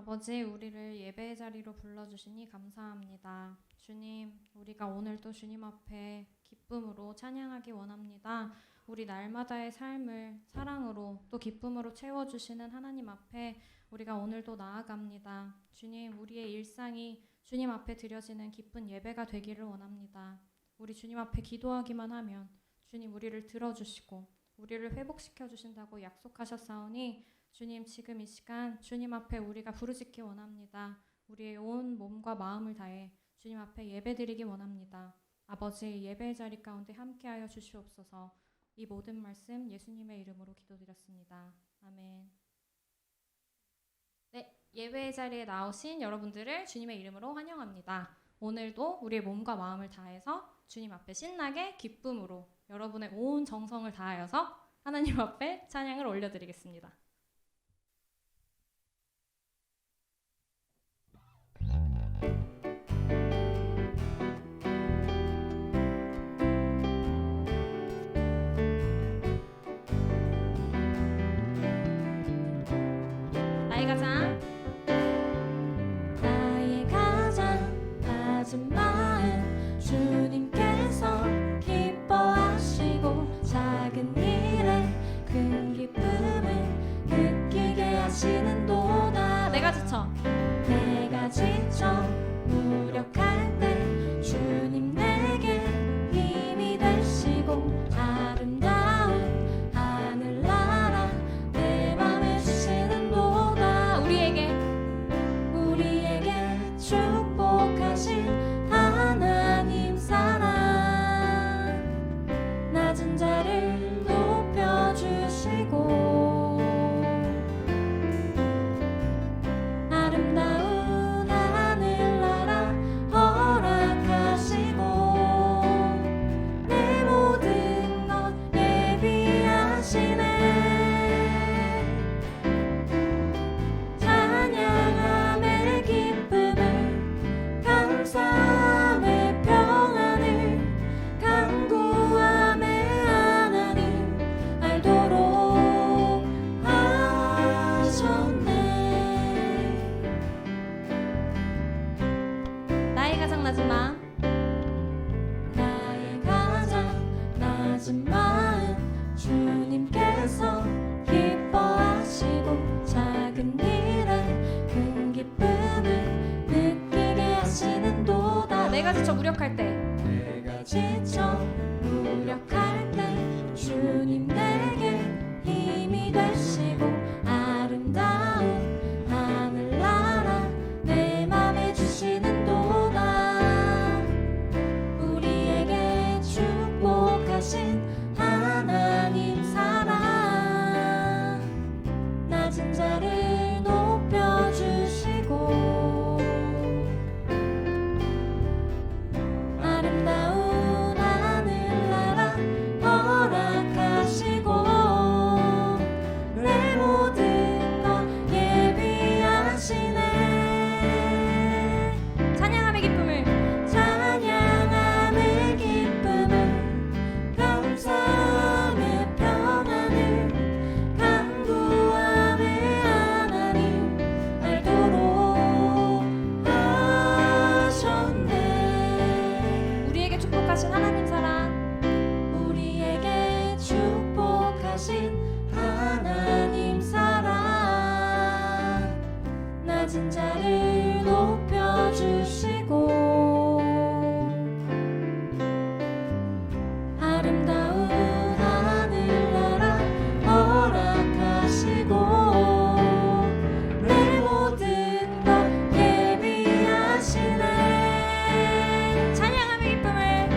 아버지, 우리를 예배의 자리로 불러주시니 감사합니다. 주님, 우리가 오늘도 주님 앞에 기쁨으로 찬양하기 원합니다. 우리 날마다의 삶을 사랑으로 또 기쁨으로 채워주시는 하나님 앞에 우리가 오늘도 나아갑니다. 주님, 우리의 일상이 주님 앞에 드려지는 기쁜 예배가 되기를 원합니다. 우리 주님 앞에 기도하기만 하면 주님 우리를 들어주시고 우리를 회복시켜 주신다고 약속하셨사오니 주님, 지금 이 시간 주님 앞에 우리가 부르짖기 원합니다. 우리의 온 몸과 마음을 다해 주님 앞에 예배드리기 원합니다. 아버지, 예배의 자리 가운데 함께하여 주시옵소서. 이 모든 말씀 예수님의 이름으로 기도드렸습니다. 아멘. 네, 예배의 자리에 나오신 여러분들을 주님의 이름으로 환영합니다. 오늘도 우리의 몸과 마음을 다해서 주님 앞에 신나게 기쁨으로 여러분의 온 정성을 다하여서 하나님 앞에 찬양을 올려드리겠습니다. 나의 가장 낮은 마음 주님께서 기뻐하시고 작은 일에 큰 기쁨을 느끼게 하시는도다. 내가 지쳐 무력할 때 주님 내게 힘이 되시고 아름다운 하늘나라 내 맘에 주시는도다. 우리에게 축복하신 하나님 사랑 낮은 자를 높여주시고 아름다운 하늘나라 허락하시고 내 모든 것 예비하시네. 찬양함의 기쁨을 감사함의 평안을 간구함의 하나님 알도록 하셨네. 나의 가장 낮은 마음 나의 가장 낮은 마음 주님께서 기뻐하시고 작은 일에 큰 기쁨을 느끼게 하시는도다. 내가 지쳐 무력할 때 내가 지쳐 무력할 때 주님 내게 힘이 되시고 아름다운 하늘나라 내 맘에 주시는도다. 우리에게 축복하신 하나님 사랑 낮은 자를 높여주시고 아름다운 하늘나라 허락하시고 내 모든 것 예비하시네. 찬양함의 기쁨을 찬양함의 기쁨을 감사함의 평안을 간구함의 하나님 알도록 하셨네. 우리에게 축복하신 하나님 사랑 우리에게 축복하신 하나님 사랑 낮은 자를 높여주시고 아름다운 하늘나라 허락하시고 내 모든 것 예비하시네. 찬양함의 기쁨을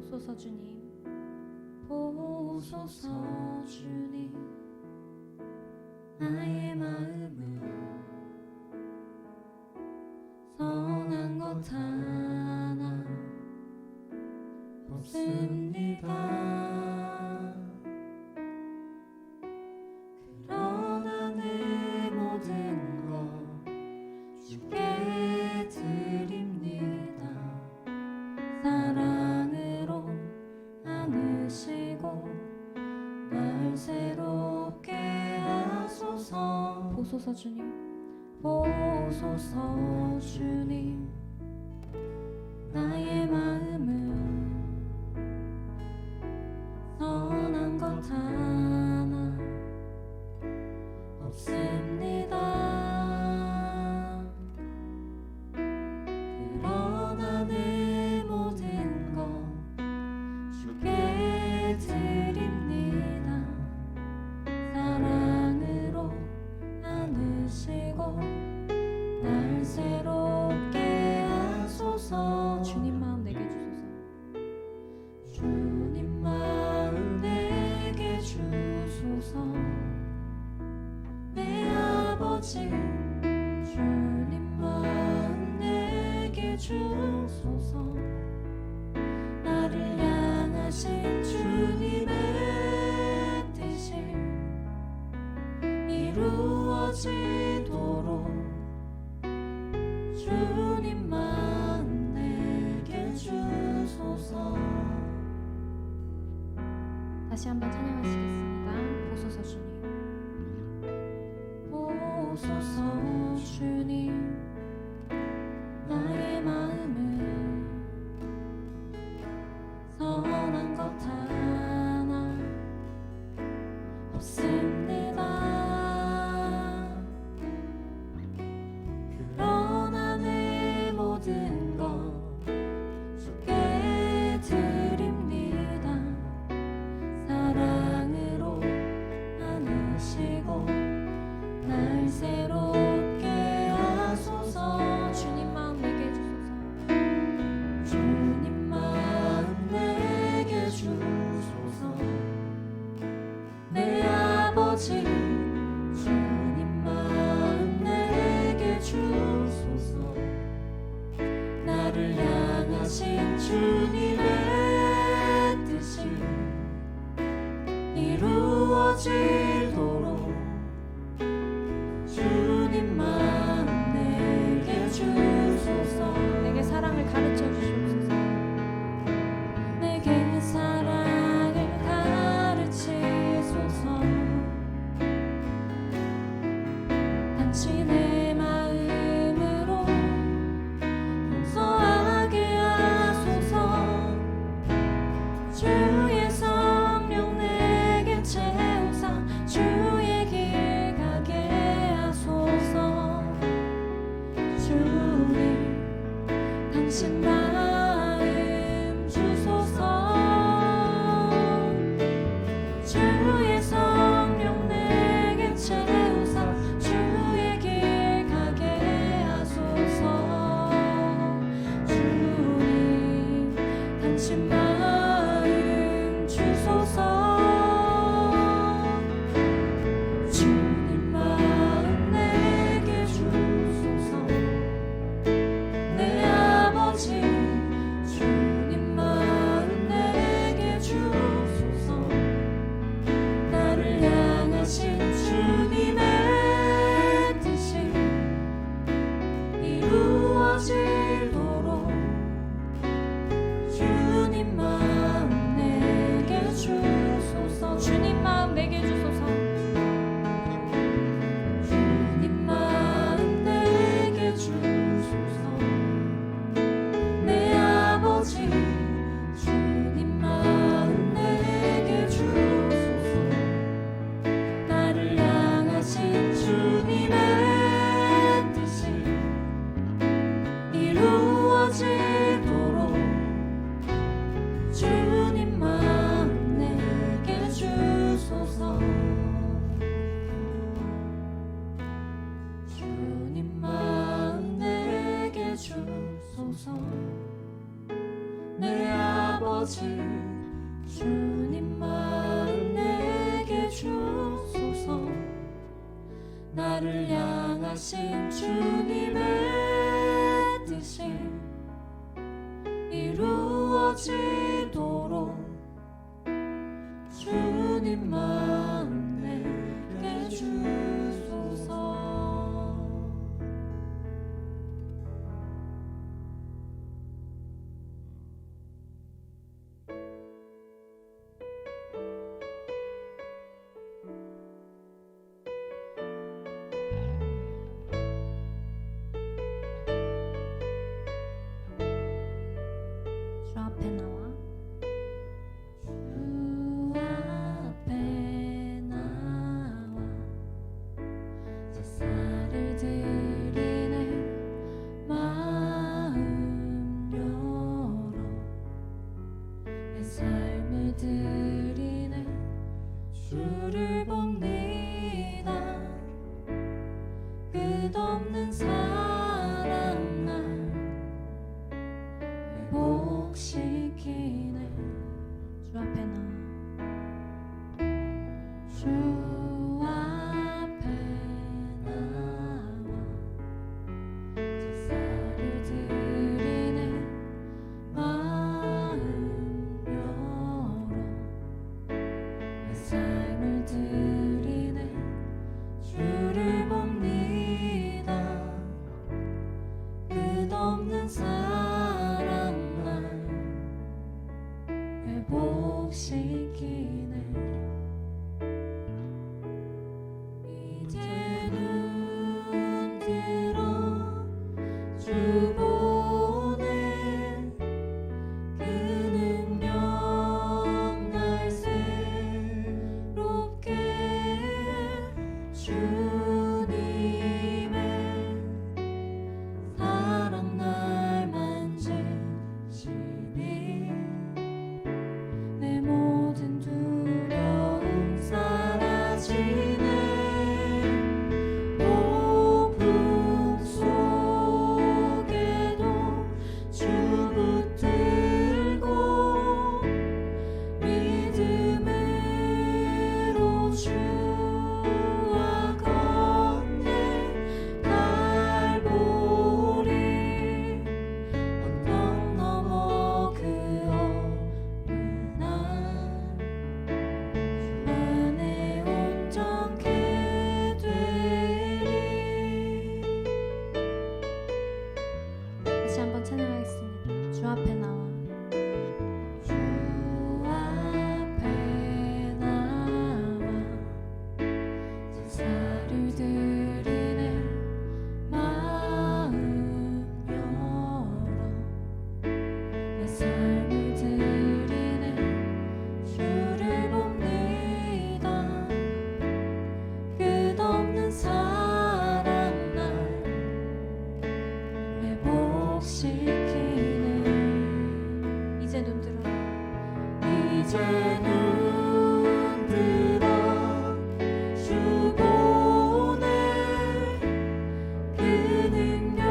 보소서 주님. 보소서 주님 나의 마음은 선한 것 하나 없습니다. 그러나 내 모든 것 주께 드립니다. 사랑으로 안으시고 날 새롭게 하소서. 보소서 주님. 보소서 주님 나의 마음은 선한 것 하나 없습니다. 그러나 내 모든 것 주께 드립니다. 사랑으로 안으시고 날 새롭게 하소서. 주님 마음 내게 주소서. 주님 마음 내게 주소서. 내 아버지 주님 마음 내게 주소서. 나를 향하신 주님의 뜻이 이루어지도록 주님 마음 내게 주소서. 다시 한번 찬양하시겠습니다. 보소서 주님. 보소서 주님 나의 마음은 선한 것 하나 없습니다. 그러나 내 모든 것 주께 드립니다. 사랑으로 안으시고 날 새롭게 하소서. 주님 마음 내게 주소서. 주님 마음 내게 주소서. 내 아버지 주님 마음 내게 주소서. 나를 향하신 주님의 뜻이 이루어지도록 주님 마음 내게 주소서. 내게 사랑을 가르쳐 주시옵소서. 내게 사랑을 가르치소서. 단지 내 마음으로 용서하게 하소서. 주의 성령 내게 채우사 주의 길 가게 하소서. 주님 당신 마음 주소서. 주의 성령 내게 채우사 주의 길 가게 하소서. 주님 당신 마음 주소서. 주님 마음 내게 주소서. 내 아버지 아버지 주님 마음 내게 주소서. 나를 향하신 주님의 뜻이 이루어지도록 주님 마음 내게 주소서. 주 앞에 나와 주 앞에 나와 제사를 드리네. 마음 열어 내 삶을 드리네. 주를 봅니다. 끝없는 사랑 날 회복시키네. 주 앞에 나와 주 앞에 나와 제사를 드리네. 마음 열어 내 삶을 드리네. 주를 봅니다. 끝없는 사랑 날 회복시키네. 이제 눈 들어 주 보내. 그 능력 날 새롭게 주님의 사랑 날 만지시니 내 모든 두려움 사라지네. 폭풍 속에도 주 붙들고 믿음으로 주와 걷네. 갈보리 언덕 넘어 그 어느 날 주 안에 온전케 되리. 다시 한번 찬양하겠습니다. 주 앞에 나와 주 앞에 나와 제사를 드리네. 마음 열어 내 삶을 드리네. 주를 봅니다. 끝없는 사랑 날 회복시키네. 이제 눈 들어 이제 눈 들어 주 보내. 그 능력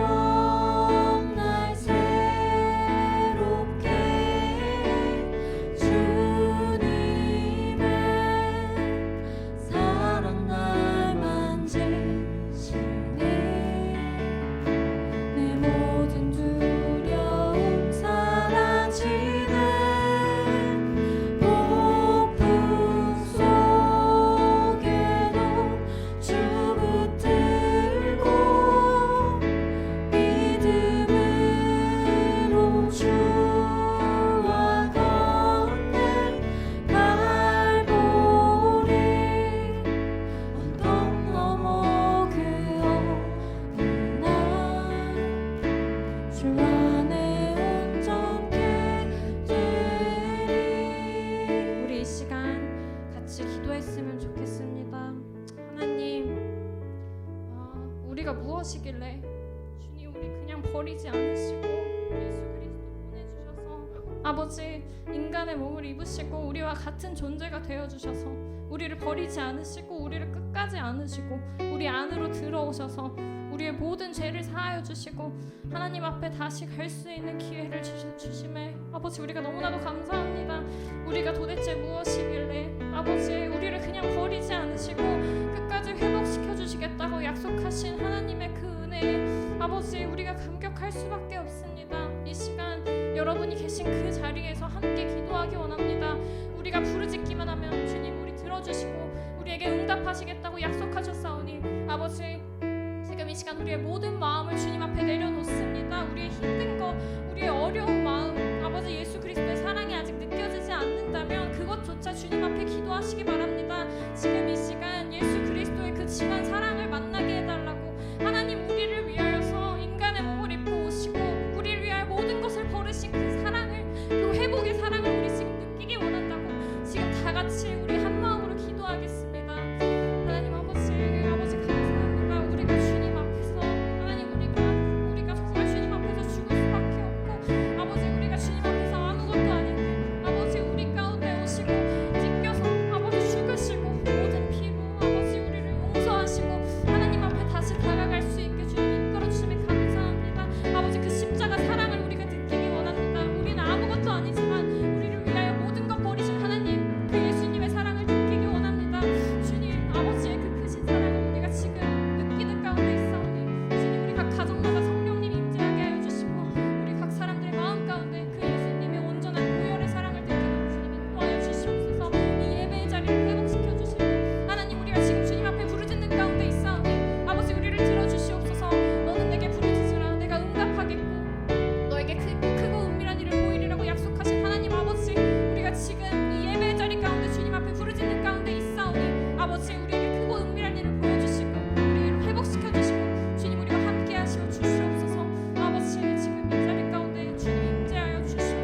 날 새롭게 주님의 사랑 날 만지시니 내 모든 두려움 사라지네. 폭풍 속에도 주 붙들고 믿음으로 주와 걷네. 갈보리 언덕 넘어 그 어느 날 주 안에 온전케 되리. 우리 이 시간 같이 기도했으면 좋겠습니다. 하나님, 우리가 무엇이길래 주님 우리 그냥 버리지 않으시고 예수 그리스도 보내주셔서 아버지 인간의 몸을 입으시고 우리와 같은 존재가 되어주셔서 우리를 버리지 않으시고 우리를 끝까지 안으시고 우리 안으로 들어오셔서 우리의 모든 죄를 사하여 주시고 하나님 앞에 다시 갈 수 있는 기회를 주심에 아버지 우리가 너무나도 감사합니다. 우리가 도대체 무엇이길래 아버지 우리를 그냥 버리지 않으시고 끝까지 회복시켜 주시겠다고 약속하신 하나님의 그 은혜에 아버지 우리가 감격할 수밖에 없습니다. 이 시간 여러분이 계신 그 자리에서 함께 기도하기 원합니다. 우리가 부르짖기만 하면 주님 우리 들어주시고 우리에게 응답하시겠다고 약속하셨사오니 아버지 지금 이 시간 우리의 모든 마음을 주님 앞에 내려놓습니다. 우리의 힘든 것, 우리의 어려운 마음 아버지 예수 그리스도의 사랑이 아직 느껴지지 않는다면 그것조차 주님 앞에 기도하시기 바랍니다. 지금 이 시간 예수 그리스도의 그 진한 사랑을 만나게 해달라고 하나님 우리를 위하여서 인간의 몸을 입고 오시고 우리를 위하여 모든 것을 버리신 그 사랑을 그 회복의 사랑을 우리 지금 느끼기 원한다고 지금 다 같이 우리 한 마음으로 기도하겠습니다. 하나님 아버지 감사합니다. 우리가 주님 앞에서 하나님 우리가 정말 주님 앞에서 죽을 수밖에 없고 아버지 우리가 주님 앞에서 아무것도 아닌데 아버지 우리 가운데 오시고 찢겨서 아버지 죽으시고 모든 피로 아버지 우리를 용서하시고 하나님 앞에 다시 다가갈 수 있게 주님 이끌어 주심에 감사합니다. 아버지 그 십자가 사랑을 우리가 느끼기 원합니다. 우리는 아무것도 아니지만 우리를 위하여 모든 것 버리신 하나님 그 예수님의 사랑을 느끼기 원합니다. 주님 아버지의 그 크신 사랑을 우리가 지금 느끼는 가운데 있사오니 주님 우리 각 가정마다 성령님 임재하게 하여 주시고 우리 각 사람들의 마음 가운데 그 예수님의 온전한 고열의 사랑을 느끼도록 주님 인도하여 주시옵소서. 이 예배의 자리를 회복시켜 주시고 하나님 우리가 지금 주님 앞에 부르짖는 가운데 있사오니 아버지 우리를 들어주시옵소서. 너는 내게 부르짖으라 내가 응답하겠고 너에게 크고 은밀한 일을 보이리라고 약속하신 하나님 아버지 우리가 지금 이 예배의 자리 가운데 주님 앞에 부르짖는 가운데 있사오니 아버지 우리에게 크고 은밀한 일을 보여주시고 우리를 회복시켜 주시고 주님 우리와 함께 하시어 주시옵소서. 아버지 지금 이 자리 가운데 주님 임재하여 주시옵소서.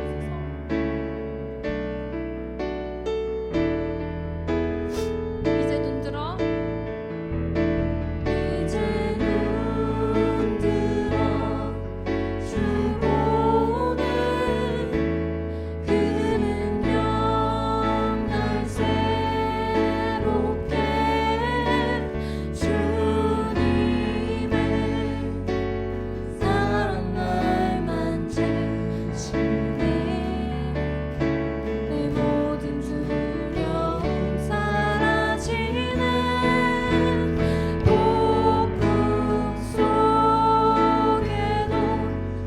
이제 눈 들어 이제 눈 들어 주 보는 그 능력 날 새롭게 주님의 사랑 날 만지시네 내 모든 두려움 사라지네 폭풍 속에도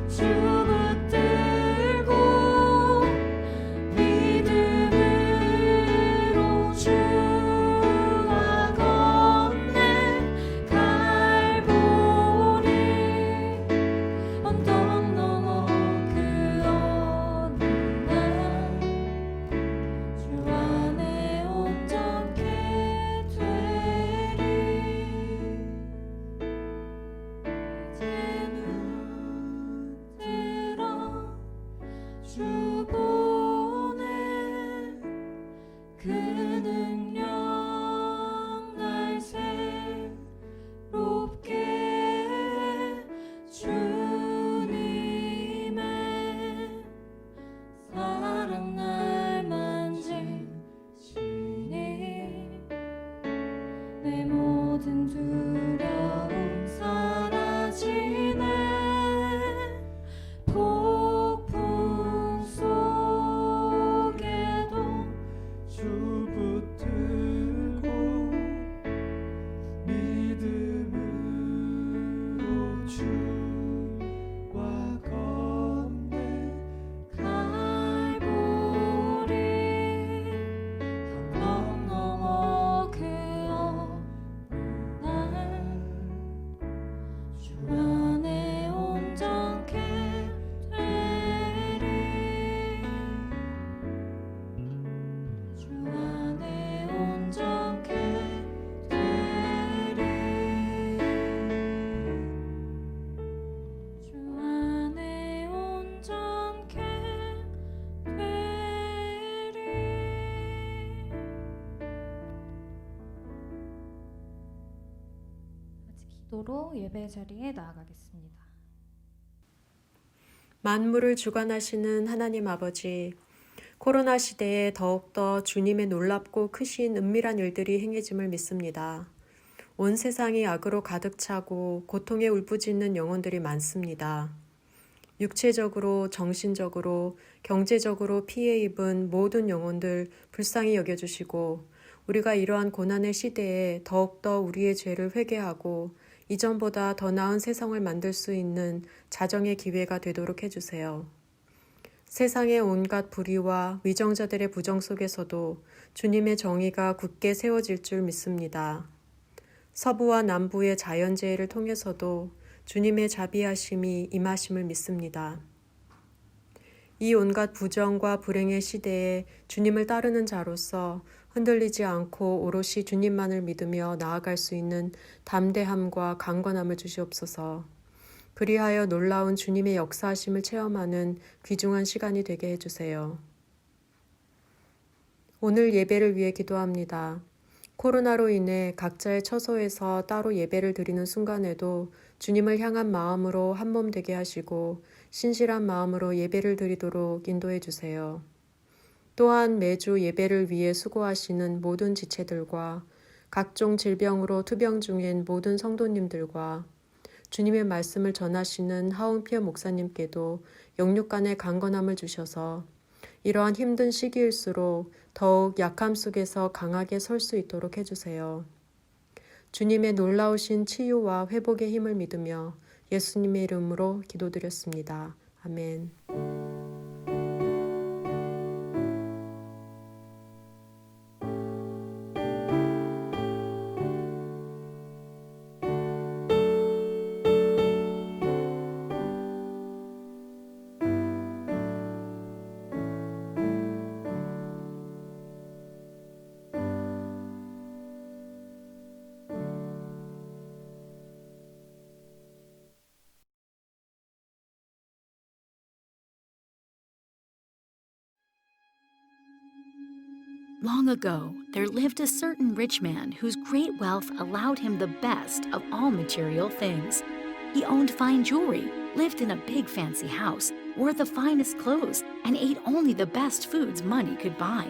주 붙들고 믿음으로 주와 건네 갈보리 언덕 넘어 그 어느 날 주 안에 온전케 되리 이제 눈 들어 주 보내 그 능력 날 새롭게 주님의 사랑 날 만지시니 내 모든 두려움 사라지네 폭풍 속에도 주 붙들고 믿음으로 주와 건네 갈보리 언덕 넘어 그 어느 날 주 안에 온전케 되리 주 안에 온전케 되리 주 안에 온전케 되리 기도로 예배의 자리에 나아가겠습니다. 만물을 주관하시는 하나님 아버지, 코로나 시대에 더욱더 주님의 놀랍고 크신 은밀한 일들이 행해짐을 믿습니다. 온 세상이 악으로 가득 차고 고통에 울부짖는 영혼들이 많습니다. 육체적으로, 정신적으로, 경제적으로 피해 입은 모든 영혼들 불쌍히 여겨주시고 우리가 이러한 고난의 시대에 더욱더 우리의 죄를 회개하고 이전보다 더 나은 세상을 만들 수 있는 자정의 기회가 되도록 해주세요. 세상의 온갖 불의와 위정자들의 부정 속에서도 주님의 정의가 굳게 세워질 줄 믿습니다. 서부와 남부의 자연재해를 통해서도 주님의 자비하심이 임하심을 믿습니다. 이 온갖 부정과 불행의 시대에 주님을 따르는 자로서 흔들리지 않고 오롯이 주님만을 믿으며 나아갈 수 있는 담대함과 강건함을 주시옵소서. 그리하여 놀라운 주님의 역사하심을 체험하는 귀중한 시간이 되게 해주세요. 오늘 예배를 위해 기도합니다. 코로나로 인해 각자의 처소에서 따로 예배를 드리는 순간에도 주님을 향한 마음으로 한몸 되게 하시고 신실한 마음으로 예배를 드리도록 인도해 주세요. 또한 매주 예배를 위해 수고하시는 모든 지체들과 각종 질병으로 투병 중인 모든 성도님들과 주님의 말씀을 전하시는 하운피어 목사님께도 영육간의 강건함을 주셔서 이러한 힘든 시기일수록 더욱 약함 속에서 강하게 설 수 있도록 해주세요. 주님의 놀라우신 치유와 회복의 힘을 믿으며 예수님의 이름으로 기도드렸습니다. 아멘. Long ago, there lived a certain rich man whose great wealth allowed him the best of all material things. He owned fine jewelry, lived in a big fancy house, wore the finest clothes, and ate only the best foods money could buy.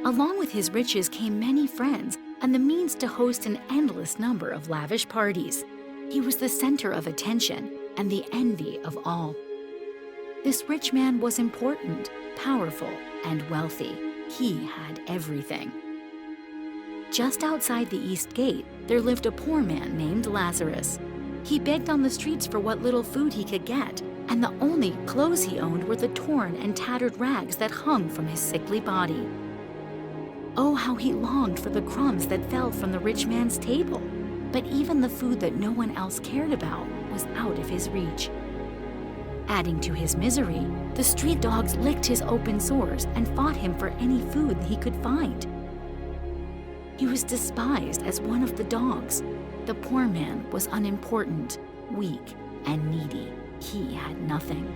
Along with his riches came many friends and the means to host an endless number of lavish parties. He was the center of attention and the envy of all. This rich man was important, powerful, and wealthy. He had everything. Just outside the East Gate, there lived a poor man named Lazarus. He begged on the streets for what little food he could get, and the only clothes he owned were the torn and tattered rags that hung from his sickly body. Oh, how he longed for the crumbs that fell from the rich man's table! But even the food that no one else cared about was out of his reach. Adding to his misery, the street dogs licked his open sores and fought him for any food he could find. He was despised as one of the dogs. The poor man was unimportant, weak, and needy. He had nothing.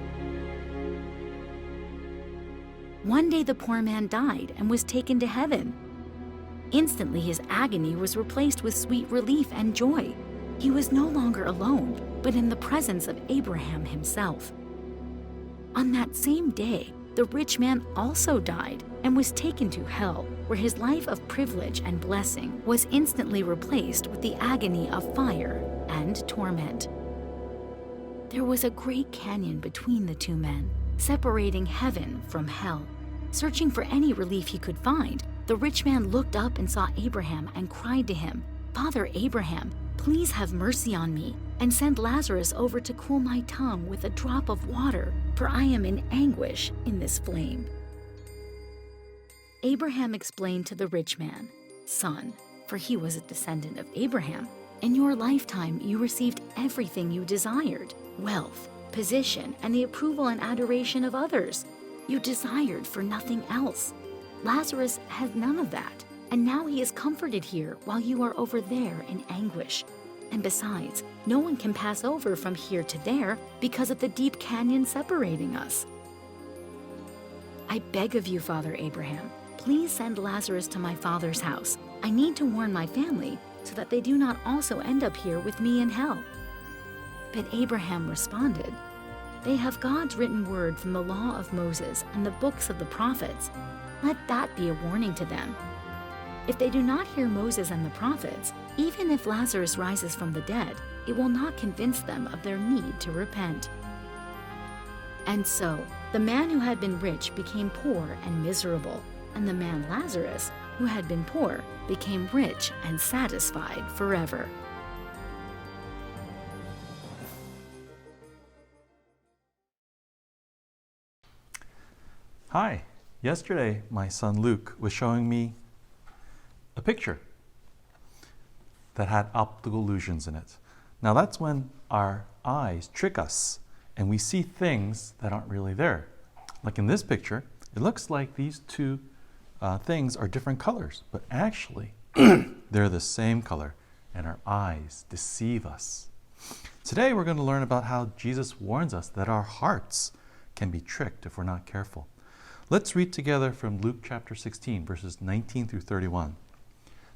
One day the poor man died and was taken to heaven. Instantly his agony was replaced with sweet relief and joy. He was no longer alone, but in the presence of Abraham himself. On that same day, the rich man also died and was taken to hell, where his life of privilege and blessing was instantly replaced with the agony of fire and torment. There was a great canyon between the two men, separating heaven from hell. Searching for any relief he could find, the rich man looked up and saw Abraham and cried to him, "Father Abraham, please have mercy on me and send Lazarus over to cool my tongue with a drop of water, for I am in anguish in this flame." Abraham explained to the rich man, "Son," for he was a descendant of Abraham, "in your lifetime you received everything you desired, wealth, position, and the approval and adoration of others. You desired for nothing else. Lazarus has none of that, and now he is comforted here while you are over there in anguish. And besides, no one can pass over from here to there because of the deep canyon separating us. I beg of you, Father Abraham, please send Lazarus to my father's house. I need to warn my family so that they do not also end up here with me in hell." But Abraham responded, "They have God's written word from the law of Moses and the books of the prophets. Let that be a warning to them." If they do not hear Moses and the prophets, even if Lazarus rises from the dead, it will not convince them of their need to repent. And so, the man who had been rich became poor and miserable, and the man Lazarus, who had been poor, became rich and satisfied forever. Hi. Yesterday, my son Luke was showing me a picture that had optical illusions in it. Now that's when our eyes trick us and we see things that aren't really there. Like in this picture, it looks like these two things are different colors, but actually they're the same color, and our eyes deceive us. Today we're going to learn about how Jesus warns us that our hearts can be tricked if we're not careful. Let's read together from Luke chapter 16, verses 19 through 31.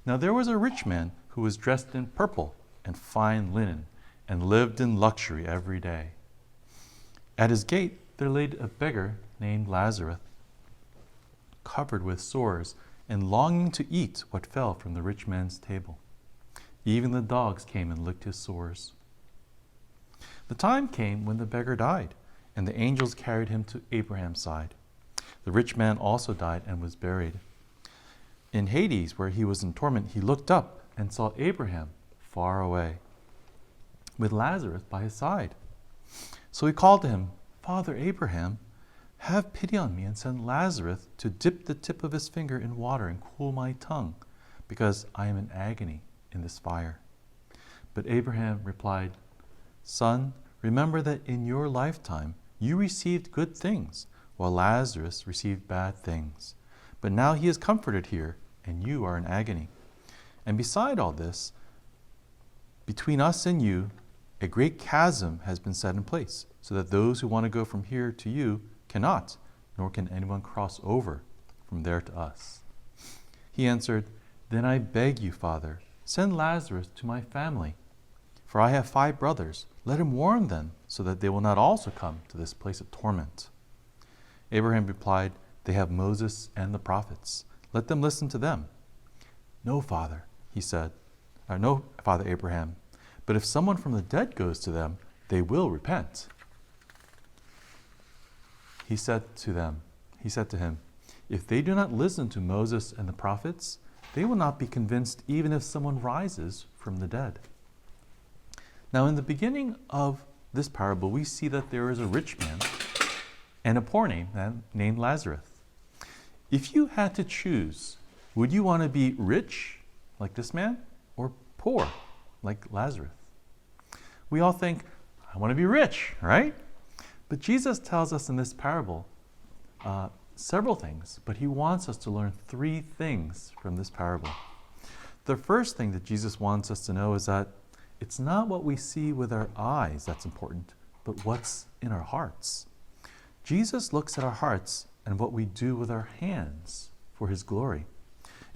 Now there was a rich man who was dressed in purple and fine linen, and lived in luxury every day. At his gate there laid a beggar named Lazarus, covered with sores, and longing to eat what fell from the rich man's table. Even the dogs came and licked his sores. The time came when the beggar died, and the angels carried him to Abraham's side. The rich man also died and was buried. In Hades, where he was in torment, he looked up and saw Abraham far away, with Lazarus by his side. So he called to him, "Father Abraham, have pity on me and send Lazarus to dip the tip of his finger in water and cool my tongue, because I am in agony in this fire." But Abraham replied, "Son, remember that in your lifetime you received good things, while Lazarus received bad things. But now he is comforted here, and you are in agony. And beside all this, between us and you, a great chasm has been set in place, so that those who want to go from here to you cannot, nor can anyone cross over from there to us." He answered, "Then I beg you, Father, send Lazarus to my family. For I have 5 brothers. Let him warn them, so that they will not also come to this place of torment." Abraham replied, "They have Moses and the prophets. Let them listen to them." "No, Father," he said, "No, Father Abraham, but if someone from the dead goes to them, they will repent." He said to him, "If they do not listen to Moses and the prophets, they will not be convinced even if someone rises from the dead." Now, in the beginning of this parable, we see that there is a rich man and a poor man named Lazarus. If you had to choose, would you want to be rich, like this man, or poor, like Lazarus? We all think, I want to be rich, right? But Jesus tells us in this parable several things, but he wants us to learn 3 things from this parable. The first thing that Jesus wants us to know is that it's not what we see with our eyes that's important, but what's in our hearts. Jesus looks at our hearts and what we do with our hands for his glory.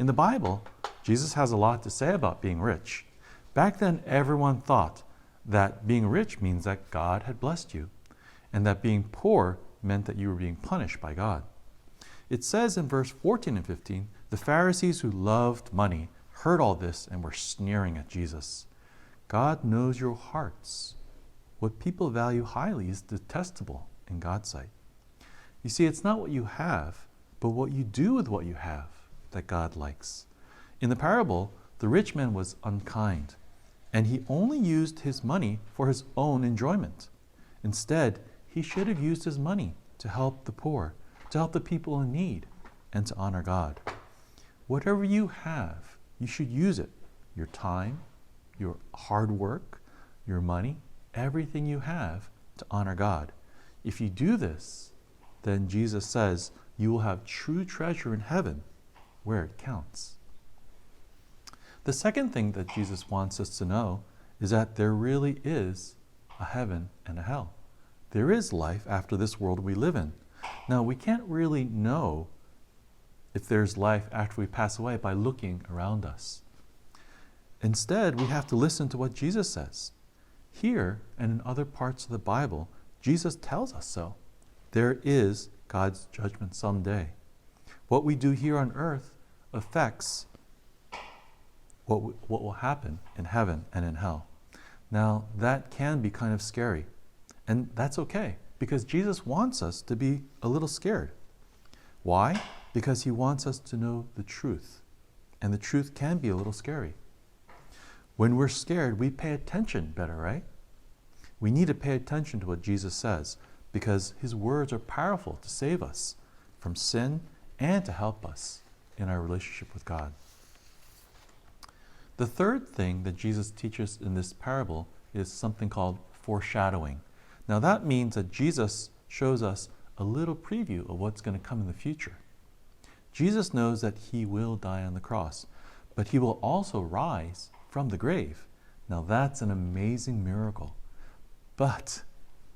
In the Bible, Jesus has a lot to say about being rich. Back then, everyone thought that being rich means that God had blessed you, and that being poor meant that you were being punished by God. It says in verse 14 and 15, the Pharisees who loved money heard all this and were sneering at Jesus. God knows your hearts. What people value highly is detestable in God's sight. You see, it's not what you have, but what you do with what you have that God likes. In the parable, the rich man was unkind, and he only used his money for his own enjoyment. Instead, he should have used his money to help the poor, to help the people in need, and to honor God. Whatever you have, you should use it. Your time, your hard work, your money, everything you have to honor God. If you do this, then Jesus says you will have true treasure in heaven where it counts. The second thing that Jesus wants us to know is that there really is a heaven and a hell. There is life after this world we live in. Now, we can't really know if there's life after we pass away by looking around us. Instead, we have to listen to what Jesus says. Here and in other parts of the Bible, Jesus tells us so. There is God's judgment someday. What we do here on earth affects what will happen in heaven and in hell. Now, that can be kind of scary, and that's okay, because Jesus wants us to be a little scared. Why? Because he wants us to know the truth, and the truth can be a little scary. When we're scared, we pay attention better, right? We need to pay attention to what Jesus says, because his words are powerful to save us from sin and to help us in our relationship with God. The third thing that Jesus teaches in this parable is something called foreshadowing. Now that means that Jesus shows us a little preview of what's going to come in the future. Jesus knows that he will die on the cross, but he will also rise from the grave. Now that's an amazing miracle. But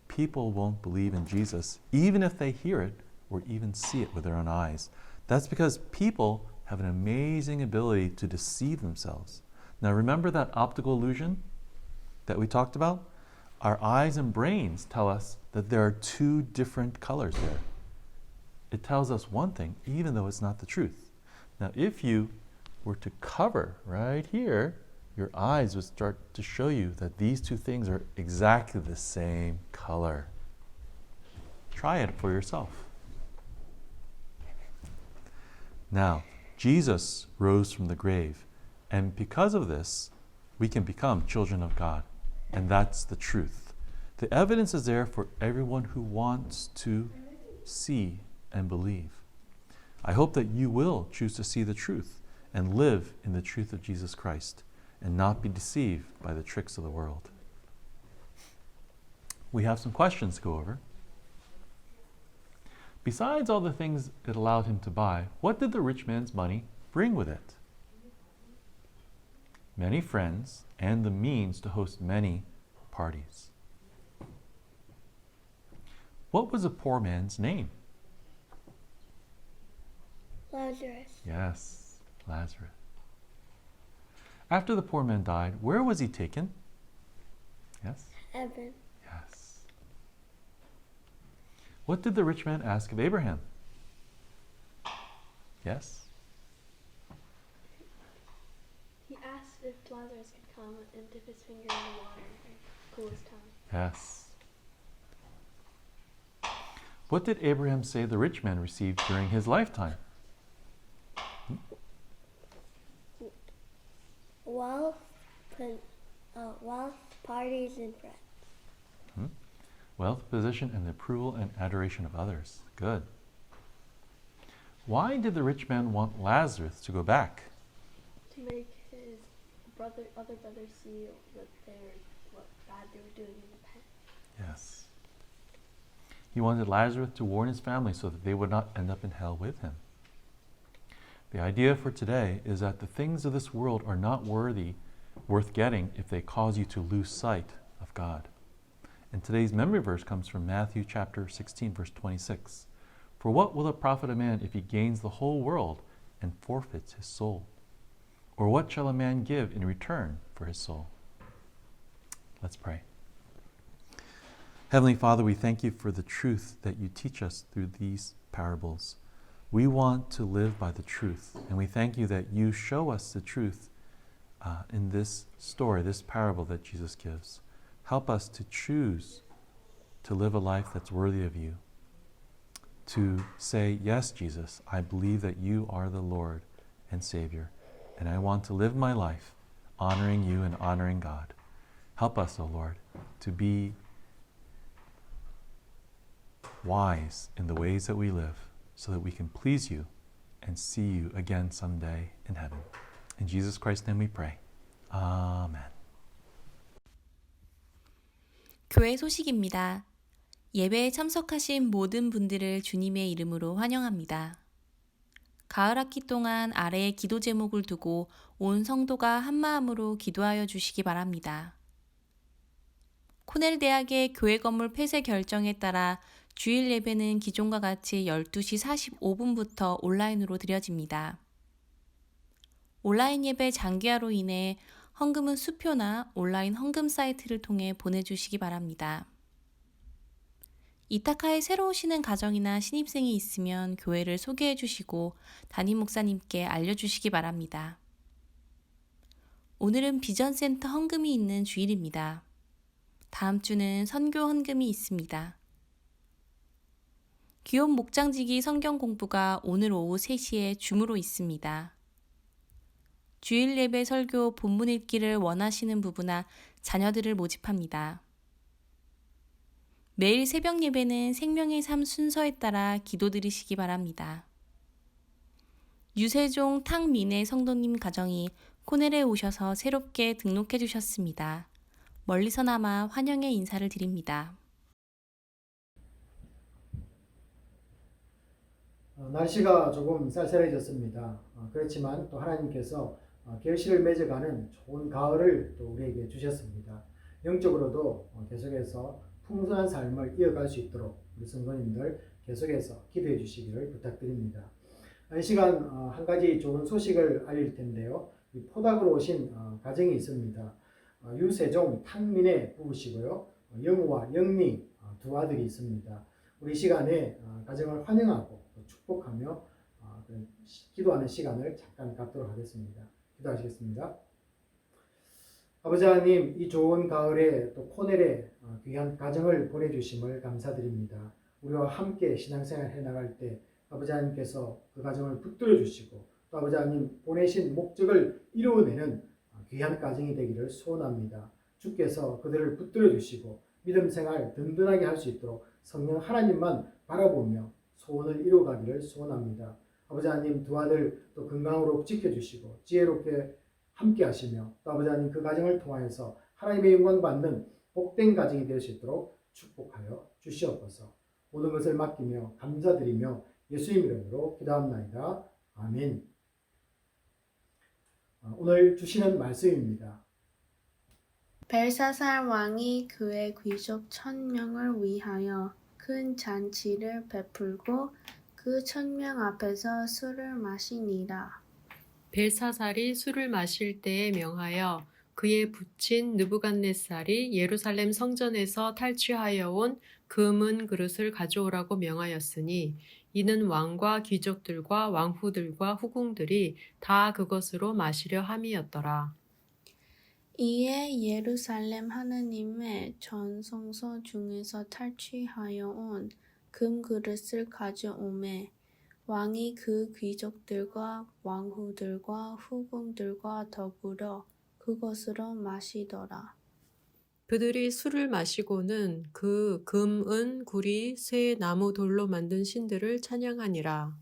people won't believe in Jesus, even if they hear it or even see it with their own eyes. That's because people have an amazing ability to deceive themselves. Now remember that optical illusion that we talked about? Our eyes and brains tell us that there are two different colors there. It tells us one thing, even though it's not the truth. Now if you were to cover right here, your eyes would start to show you that these two things are exactly the same color. Try it for yourself. Now, Jesus rose from the grave, and because of this, we can become children of God, and that's the truth. The evidence is there for everyone who wants to see and believe. I hope that you will choose to see the truth and live in the truth of Jesus Christ and not be deceived by the tricks of the world. We have some questions to go over. Besides all the things it allowed him to buy, what did the rich man's money bring with it? Many friends and the means to host many parties. What was the poor man's name? Lazarus. Yes, Lazarus. After the poor man died, where was he taken? Yes? Heaven. Yes. What did the rich man ask of Abraham? Yes? He asked if Lazarus could come and dip his finger in the water and cool his tongue. Yes. What did Abraham say the rich man received during his lifetime? Wealth, parties, and friends. Wealth, position, and the approval and adoration of others. Good. Why did the rich man want Lazarus to go back? To make his other brothers see what bad they were doing in the past. Yes. He wanted Lazarus to warn his family so that they would not end up in hell with him. The idea for today is that the things of this world are not worth getting if they cause you to lose sight of God. And today's memory verse comes from Matthew chapter 16, verse 26. For what will it profit a man if he gains the whole world and forfeits his soul? Or what shall a man give in return for his soul? Let's pray. Heavenly Father, we thank you for the truth that you teach us through these parables. We want to live by the truth, and we thank you that you show us the truth in this story, this parable that Jesus gives. Help us to choose to live a life that's worthy of you, to say, yes, Jesus, I believe that you are the Lord and Savior, and I want to live my life honoring you and honoring God. Help us, O Lord, to be wise in the ways that we live, so that we can please you and see you again someday in heaven. In Jesus Christ's name we pray. Amen. 교회 소식입니다. 예배에 참석하신 모든 분들을 주님의 이름으로 환영합니다. 가을 학기 동안 아래의 기도 제목을 두고 온 성도가 한마음으로 기도하여 주시기 바랍니다. 코넬 대학의 교회 건물 폐쇄 결정에 따라 주일 예배는 기존과 같이 12시 45분부터 온라인으로 드려집니다. 온라인 예배 장기화로 인해 헌금은 수표나 온라인 헌금 사이트를 통해 보내주시기 바랍니다. 이타카에 새로 오시는 가정이나 신입생이 있으면 교회를 소개해 주시고 담임 목사님께 알려주시기 바랍니다. 오늘은 비전센터 헌금이 있는 주일입니다. 다음 주는 선교 헌금이 있습니다. 귀염 목장지기 성경 공부가 오늘 오후 3시에 줌으로 있습니다. 주일 예배 설교 본문 읽기를 원하시는 부부나 자녀들을 모집합니다. 매일 새벽 예배는 생명의 삶 순서에 따라 기도드리시기 바랍니다. 유세종 탕민의 성도님 가정이 코넬에 오셔서 새롭게 등록해 주셨습니다. 멀리서나마 환영의 인사를 드립니다. 날씨가 조금 쌀쌀해졌습니다. 그렇지만 또 하나님께서 결실을 맺어가는 좋은 가을을 또 우리에게 주셨습니다. 영적으로도 계속해서 풍성한 삶을 이어갈 수 있도록 우리 성도님들 계속해서 기도해 주시기를 부탁드립니다. 이 시간 한 가지 좋은 소식을 알릴 텐데요. 포닥으로 오신 가정이 있습니다. 유세종 탕민의 부부시고요. 영우와 영미 두 아들이 있습니다. 우리 시간에 가정을 환영하고 축복하며 기도하는 시간을 잠깐 갖도록 하겠습니다. 기도하시겠습니다. 아버지 하나님, 이 좋은 가을에 또 코넬에 귀한 가정을 보내주심을 감사드립니다. 우리와 함께 신앙생활 해나갈 때 아버지 하나님께서 그 가정을 붙들어 주시고 또 아버지 하나님 보내신 목적을 이루어내는 귀한 가정이 되기를 소원합니다. 주께서 그들을 붙들어 주시고 믿음 생활 든든하게 할 수 있도록 성령 하나님만 바라보며 소원을 이루어가기를 소원합니다. 아버지 하나님 두 아들 또 건강으로 지켜주시고 지혜롭게 함께 하시며 또 아버지 하나님 그 가정을 통하여서 하나님의 영광 받는 복된 가정이 될 수 있도록 축복하여 주시옵소서. 모든 것을 맡기며 감사드리며 예수님 이름으로 기도합나이다. 아멘. 오늘 주시는 말씀입니다. 벨사살 왕이 그의 귀족 1000명을 위하여 큰 잔치를 베풀고 그 1000명 앞에서 술을 마시니라. 벨사살이 술을 마실 때에 명하여 그의 부친 느부갓네살이 예루살렘 성전에서 탈취하여 온 금은 그릇을 가져오라고 명하였으니 이는 왕과 귀족들과 왕후들과 후궁들이 다 그것으로 마시려 함이었더라. 이에 예루살렘 하느님의 전성소 중에서 탈취하여 온 금그릇을 가져오매 왕이 그 귀족들과 왕후들과 후궁들과 더불어 그것으로 마시더라. 그들이 술을 마시고는 그 금, 은, 구리, 쇠, 나무, 돌로 만든 신들을 찬양하니라.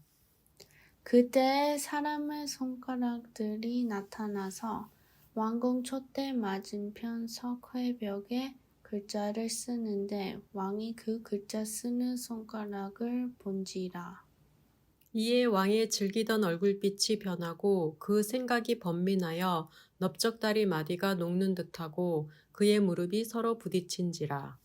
그때 사람의 손가락들이 나타나서 왕궁 촛대 맞은편 석회벽에 글자를 쓰는데 왕이 그 글자 쓰는 손가락을 본지라. 이에 왕의 즐기던 얼굴빛이 변하고 그 생각이 번민하여 넓적다리 마디가 녹는 듯하고 그의 무릎이 서로 부딪힌지라.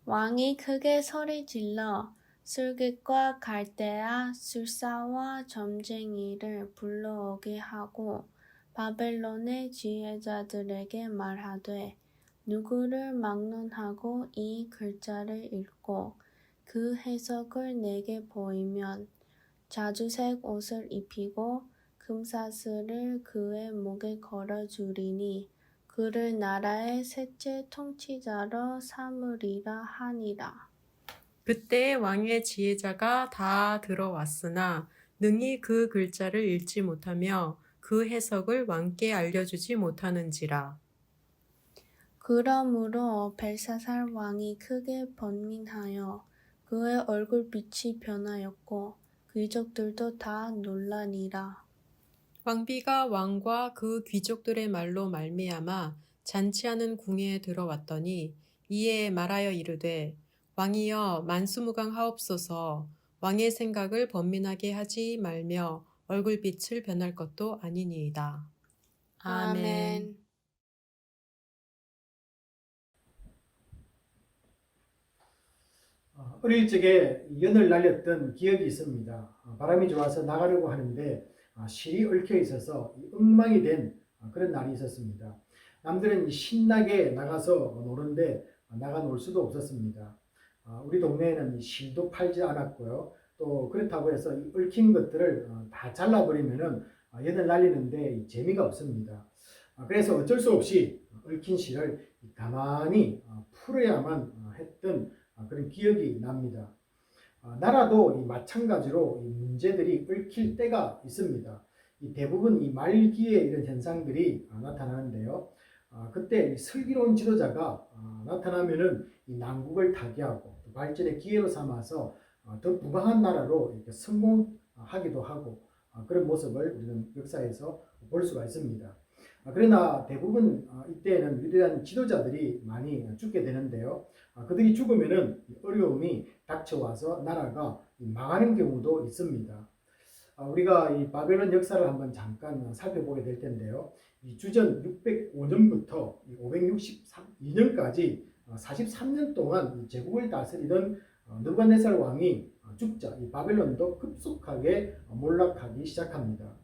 왕이 크게 소리질러 술객과 갈대아, 술사와 점쟁이를 불러오게 하고 바벨론의 지혜자들에게 말하되 누구를 막론하고 이 글자를 읽고 그 해석을 내게 보이면 자주색 옷을 입히고 금사슬을 그의 목에 걸어주리니 그를 나라의 셋째 통치자로 삼으리라 하니라. 그때 왕의 지혜자가 다 들어왔으나 능히 그 글자를 읽지 못하며 그 해석을 왕께 알려주지 못하는지라. 그러므로 벨사살 왕이 크게 번민하여 그의 얼굴빛이 변하였고 귀족들도 다 놀라니라. 왕비가 왕과 그 귀족들의 말로 말미암아 잔치하는 궁에 들어왔더니 이에 말하여 이르되 왕이여 만수무강하옵소서. 왕의 생각을 번민하게 하지 말며 얼굴빛을 변할 것도 아니니이다. 아멘. 어릴 적에 연을 날렸던 기억이 있습니다. 바람이 좋아서 나가려고 하는데 실이 얽혀 있어서 엉망이 된 그런 날이 있었습니다. 남들은 신나게 나가서 노는데 나가 놀 수도 없었습니다. 우리 동네에는 실도 팔지 않았고요. 또 그렇다고 해서 얽힌 것들을 다 잘라버리면은 연을 날리는데 재미가 없습니다. 그래서 어쩔 수 없이 얽힌 실을 가만히 풀어야만 했던 그런 기억이 납니다. 나라도 마찬가지로 이 문제들이 얽힐 때가 있습니다. 대부분 이 말기에 이런 현상들이 나타나는데요. 그때 슬기로운 지도자가 나타나면은 이 난국을 타개하고 또 발전의 기회로 삼아서 더 부강한 나라로 이렇게 성공하기도 하고 그런 모습을 우리는 역사에서 볼 수가 있습니다. 그러나 대부분 이때에는 위대한 지도자들이 많이 죽게 되는데요. 그들이 죽으면은 어려움이 닥쳐와서 나라가 망하는 경우도 있습니다. 우리가 이 바벨론 역사를 한번 잠깐 살펴보게 될 텐데요. 이 주전 605년부터 562년까지 43년 동안 이 제국을 다스리던 느부갓네살 왕이 죽자 이 바벨론도 급속하게 몰락하기 시작합니다.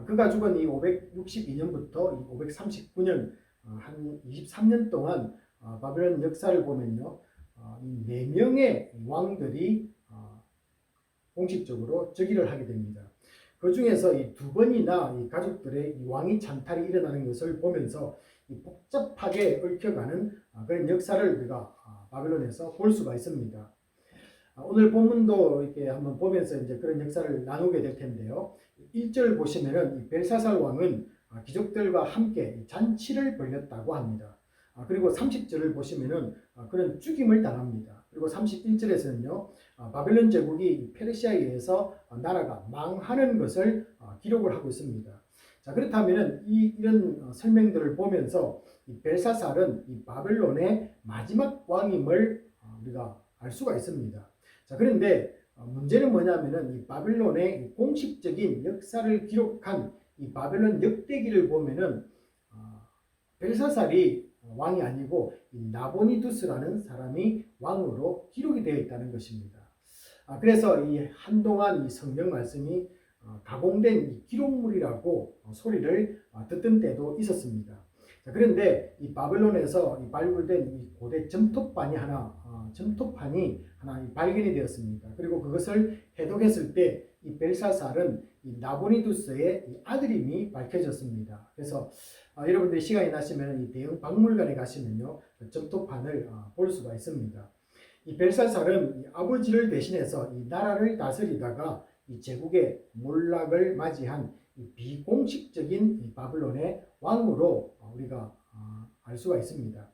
그가 죽은 이 562년부터 539년 한 23년 동안 바벨론 역사를 보면요. 이 4명의 왕들이 공식적으로 즉위를 하게 됩니다. 그 중에서 이 2번이나 이 가족들의 이 왕위 찬탈이 일어나는 것을 보면서 이 복잡하게 얽혀가는 그런 역사를 우리가 바벨론에서 볼 수가 있습니다. 오늘 본문도 이렇게 한번 보면서 이제 그런 역사를 나누게 될 텐데요. 1절 보시면은 이 벨사살 왕은 귀족들과 함께 잔치를 벌였다고 합니다. 그리고 30절을 보시면은 그런 죽임을 당합니다. 그리고 31절에서는요, 바벨론 제국이 페르시아에 의해서 나라가 망하는 것을 기록을 하고 있습니다. 자, 그렇다면은 이런 설명들을 보면서 이 벨사살은 이 바벨론의 마지막 왕임을 우리가 알 수가 있습니다. 자, 그런데 문제는 뭐냐면은 이 바벨론의 공식적인 역사를 기록한 이 바벨론 역대기를 보면은 벨사살이 왕이 아니고 이 나보니두스라는 사람이 왕으로 기록이 되어 있다는 것입니다. 그래서 이 한동안 이 성경 말씀이 가공된 이 기록물이라고 소리를 듣던 때도 있었습니다. 자, 그런데 이 바벨론에서 이 발굴된 이 고대 점토판이 하나 발견이 되었습니다. 그리고 그것을 해독했을 때 이 벨사살은 이 나보니두스의 이 아들임이 밝혀졌습니다. 그래서 여러분들이 시간이 나시면 이 대형 박물관에 가시면요, 그 점토판을 볼 수가 있습니다. 이 벨사살은 이 아버지를 대신해서 이 나라를 다스리다가 이 제국의 몰락을 맞이한 이 비공식적인 이 바벨론의 왕으로 우리가 알 수가 있습니다.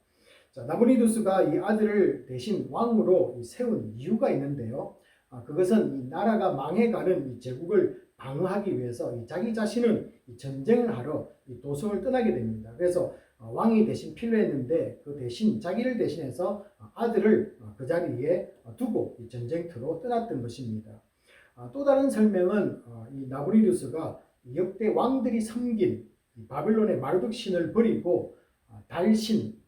자, 나보니두스가 이 아들을 대신 왕으로 세운 이유가 있는데요. 그것은 이 나라가 망해가는 이 제국을 방어하기 위해서 이 자기 자신은 이 전쟁을 하러 이 도성을 떠나게 됩니다. 그래서 왕이 대신 필요했는데 그 대신 자기를 대신해서 아들을 그 자리에 두고 이 전쟁터로 떠났던 것입니다. 또 다른 설명은 이 나보니두스가 역대 왕들이 섬긴 이 바벨론의 마르둑 신을 버리고 달신을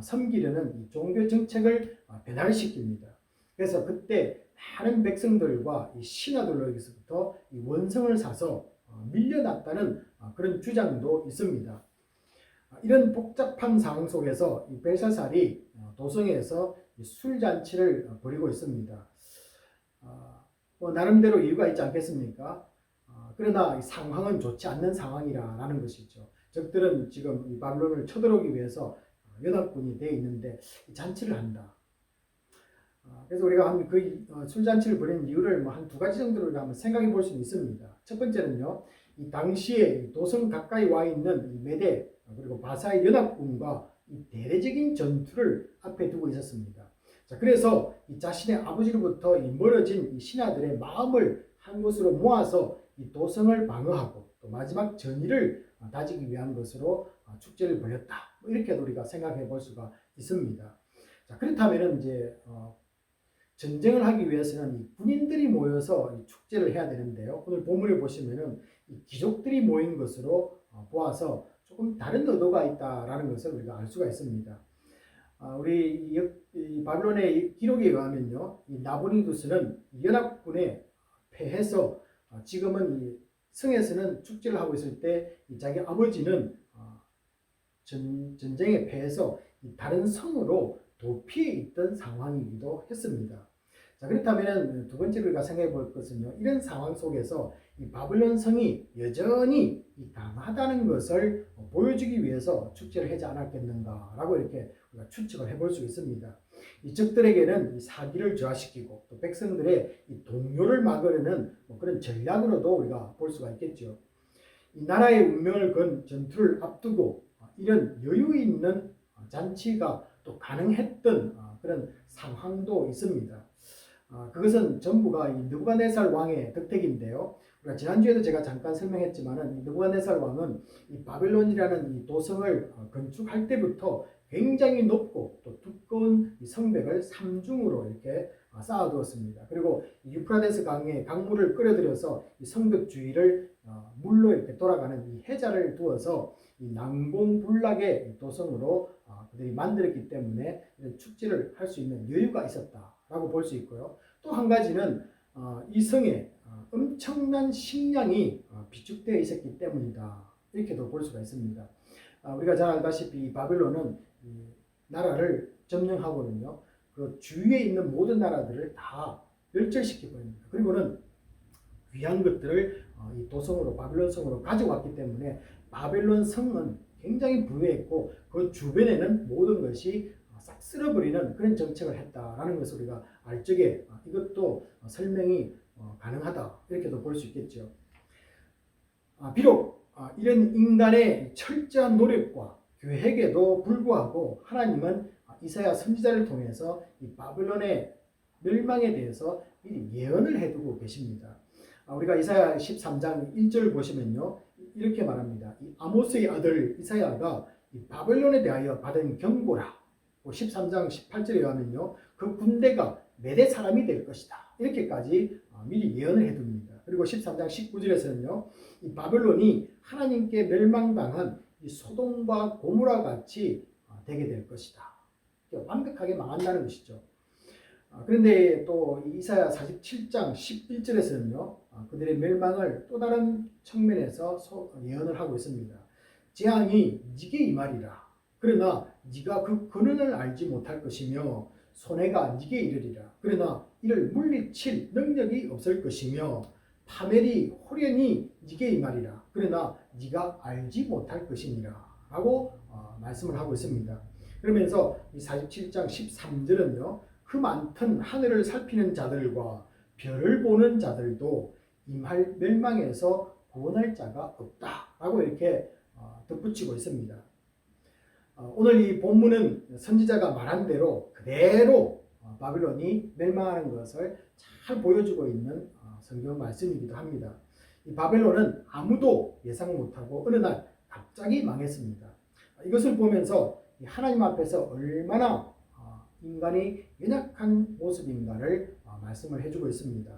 섬기려는 이 종교 정책을 변화시킵니다. 그래서 그때 많은 백성들과 이 신하들로부터 이 원성을 사서 밀려났다는 그런 주장도 있습니다. 이런 복잡한 상황 속에서 이 벨사살이 도성에서 술잔치를 벌이고 있습니다. 나름대로 이유가 있지 않겠습니까? 그러나 이 상황은 좋지 않는 상황이라는 것이죠. 적들은 지금 이 바벨론을 쳐들어오기 위해서 연합군이 되어 있는데 잔치를 한다. 그래서 우리가 그 술잔치를 벌이는 이유를 한 2가지 정도로 한번 생각해 볼 수 있습니다. 첫 번째는요, 이 당시에 도성 가까이 와 있는 이 메대 그리고 바사의 연합군과 이 대대적인 전투를 앞에 두고 있었습니다. 자, 그래서 이 자신의 아버지로부터 이 멀어진 이 신하들의 마음을 한 곳으로 모아서 이 도성을 방어하고 또 마지막 전의를 다지기 위한 것으로 축제를 벌였다. 이렇게도 우리가 생각해 볼 수가 있습니다. 자, 그렇다면 이제 전쟁을 하기 위해서는 이 군인들이 모여서 이 축제를 해야 되는데요. 오늘 본문을 보시면은 이 귀족들이 모인 것으로 보아서 조금 다른 의도가 있다라는 것을 우리가 알 수가 있습니다. 우리 이 바벨론의 기록에 의하면요, 이 나보니두스는 연합군에 패해서 지금은 이 성에서는 축제를 하고 있을 때 이 자기 아버지는 전쟁에 패해서 이 다른 성으로 도피해 있던 상황이기도 했습니다. 자, 그렇다면 두 번째로 우리가 생각해 볼 것은요. 이런 상황 속에서 이 바벨론 성이 여전히 강하다는 것을 보여주기 위해서 축제를 하지 않았겠는가라고 이렇게 우리가 추측을 해볼 수 있습니다. 이 적들에게는 이 사기를 저하시키고 또 백성들의 이 동요를 막으려는 그런 전략으로도 우리가 볼 수가 있겠죠. 이 나라의 운명을 건 전투를 앞두고 이런 여유 있는 잔치가 또 가능했던 그런 상황도 있습니다. 그것은 전부가 이 느부갓네살 왕의 덕택인데요. 우리가 지난주에도 제가 잠깐 설명했지만은 이 느부갓네살 왕은 이 바벨론이라는 이 도성을 건축할 때부터 굉장히 높고 또 두꺼운 이 성벽을 삼중으로 이렇게 쌓아두었습니다. 그리고 유프라데스 강에 강물을 끌어들여서 이 성벽 주위를 물로 이렇게 돌아가는 이 해자를 두어서 이 난공불락의 도성으로 그들이 만들었기 때문에 이런 축제를 할 수 있는 여유가 있었다라고 볼 수 있고요. 또 한 가지는 이 성에 엄청난 식량이 비축되어 있었기 때문이다. 이렇게도 볼 수가 있습니다. 우리가 잘 알다시피 바벨론은 이 나라를 점령하고는요, 그 주위에 있는 모든 나라들을 다 멸절시키고 있습니다. 그리고는 귀한 것들을 이 도성으로 바벨론 성으로 가져왔기 때문에 바벨론 성은 굉장히 부유했고 그 주변에는 모든 것이 싹 쓸어버리는 그런 정책을 했다라는 것을 우리가 알 적에 이것도 설명이 가능하다 이렇게도 볼 수 있겠죠. 비록 이런 인간의 철저한 노력과 계획에도 불구하고 하나님은 이사야 선지자를 통해서 이 바벨론의 멸망에 대해서 미리 예언을 해두고 계십니다. 우리가 이사야 13장 1절 보시면요, 이렇게 말합니다. 이 아모스의 아들 이사야가 이 바벨론에 대하여 받은 경고라. 13장 18절에 의하면요, 그 군대가 메대 사람이 될 것이다. 이렇게까지 미리 예언을 해둡니다. 그리고 13장 19절에서는요, 이 바벨론이 하나님께 멸망당한 이 소돔과 고모라 같이 되게 될 것이다. 완벽하게 망한다는 것이죠. 그런데 또 이사야 47장 11절에서는요, 그들의 멸망을 또 다른 측면에서 예언을 하고 있습니다. 재앙이 네게 임하리라. 그러나 네가 그 근원을 알지 못할 것이며 손해가 네게 이르리라. 그러나 이를 물리칠 능력이 없을 것이며 파멸이 호련히 네게 임하리라. 그러나 네가 알지 못할 것이니라. 라고 말씀을 하고 있습니다. 그러면서 이 47장 13절은요, 그 많던 하늘을 살피는 자들과 별을 보는 자들도 임할 멸망에서 구원할 자가 없다라고 이렇게 덧붙이고 있습니다. 오늘 이 본문은 선지자가 말한 대로 그대로 바벨론이 멸망하는 것을 잘 보여주고 있는 성경 말씀이기도 합니다. 이 바벨론은 아무도 예상 못하고 어느 날 갑자기 망했습니다. 이것을 보면서 하나님 앞에서 얼마나 인간이 연약한 모습인가를 말씀을 해주고 있습니다.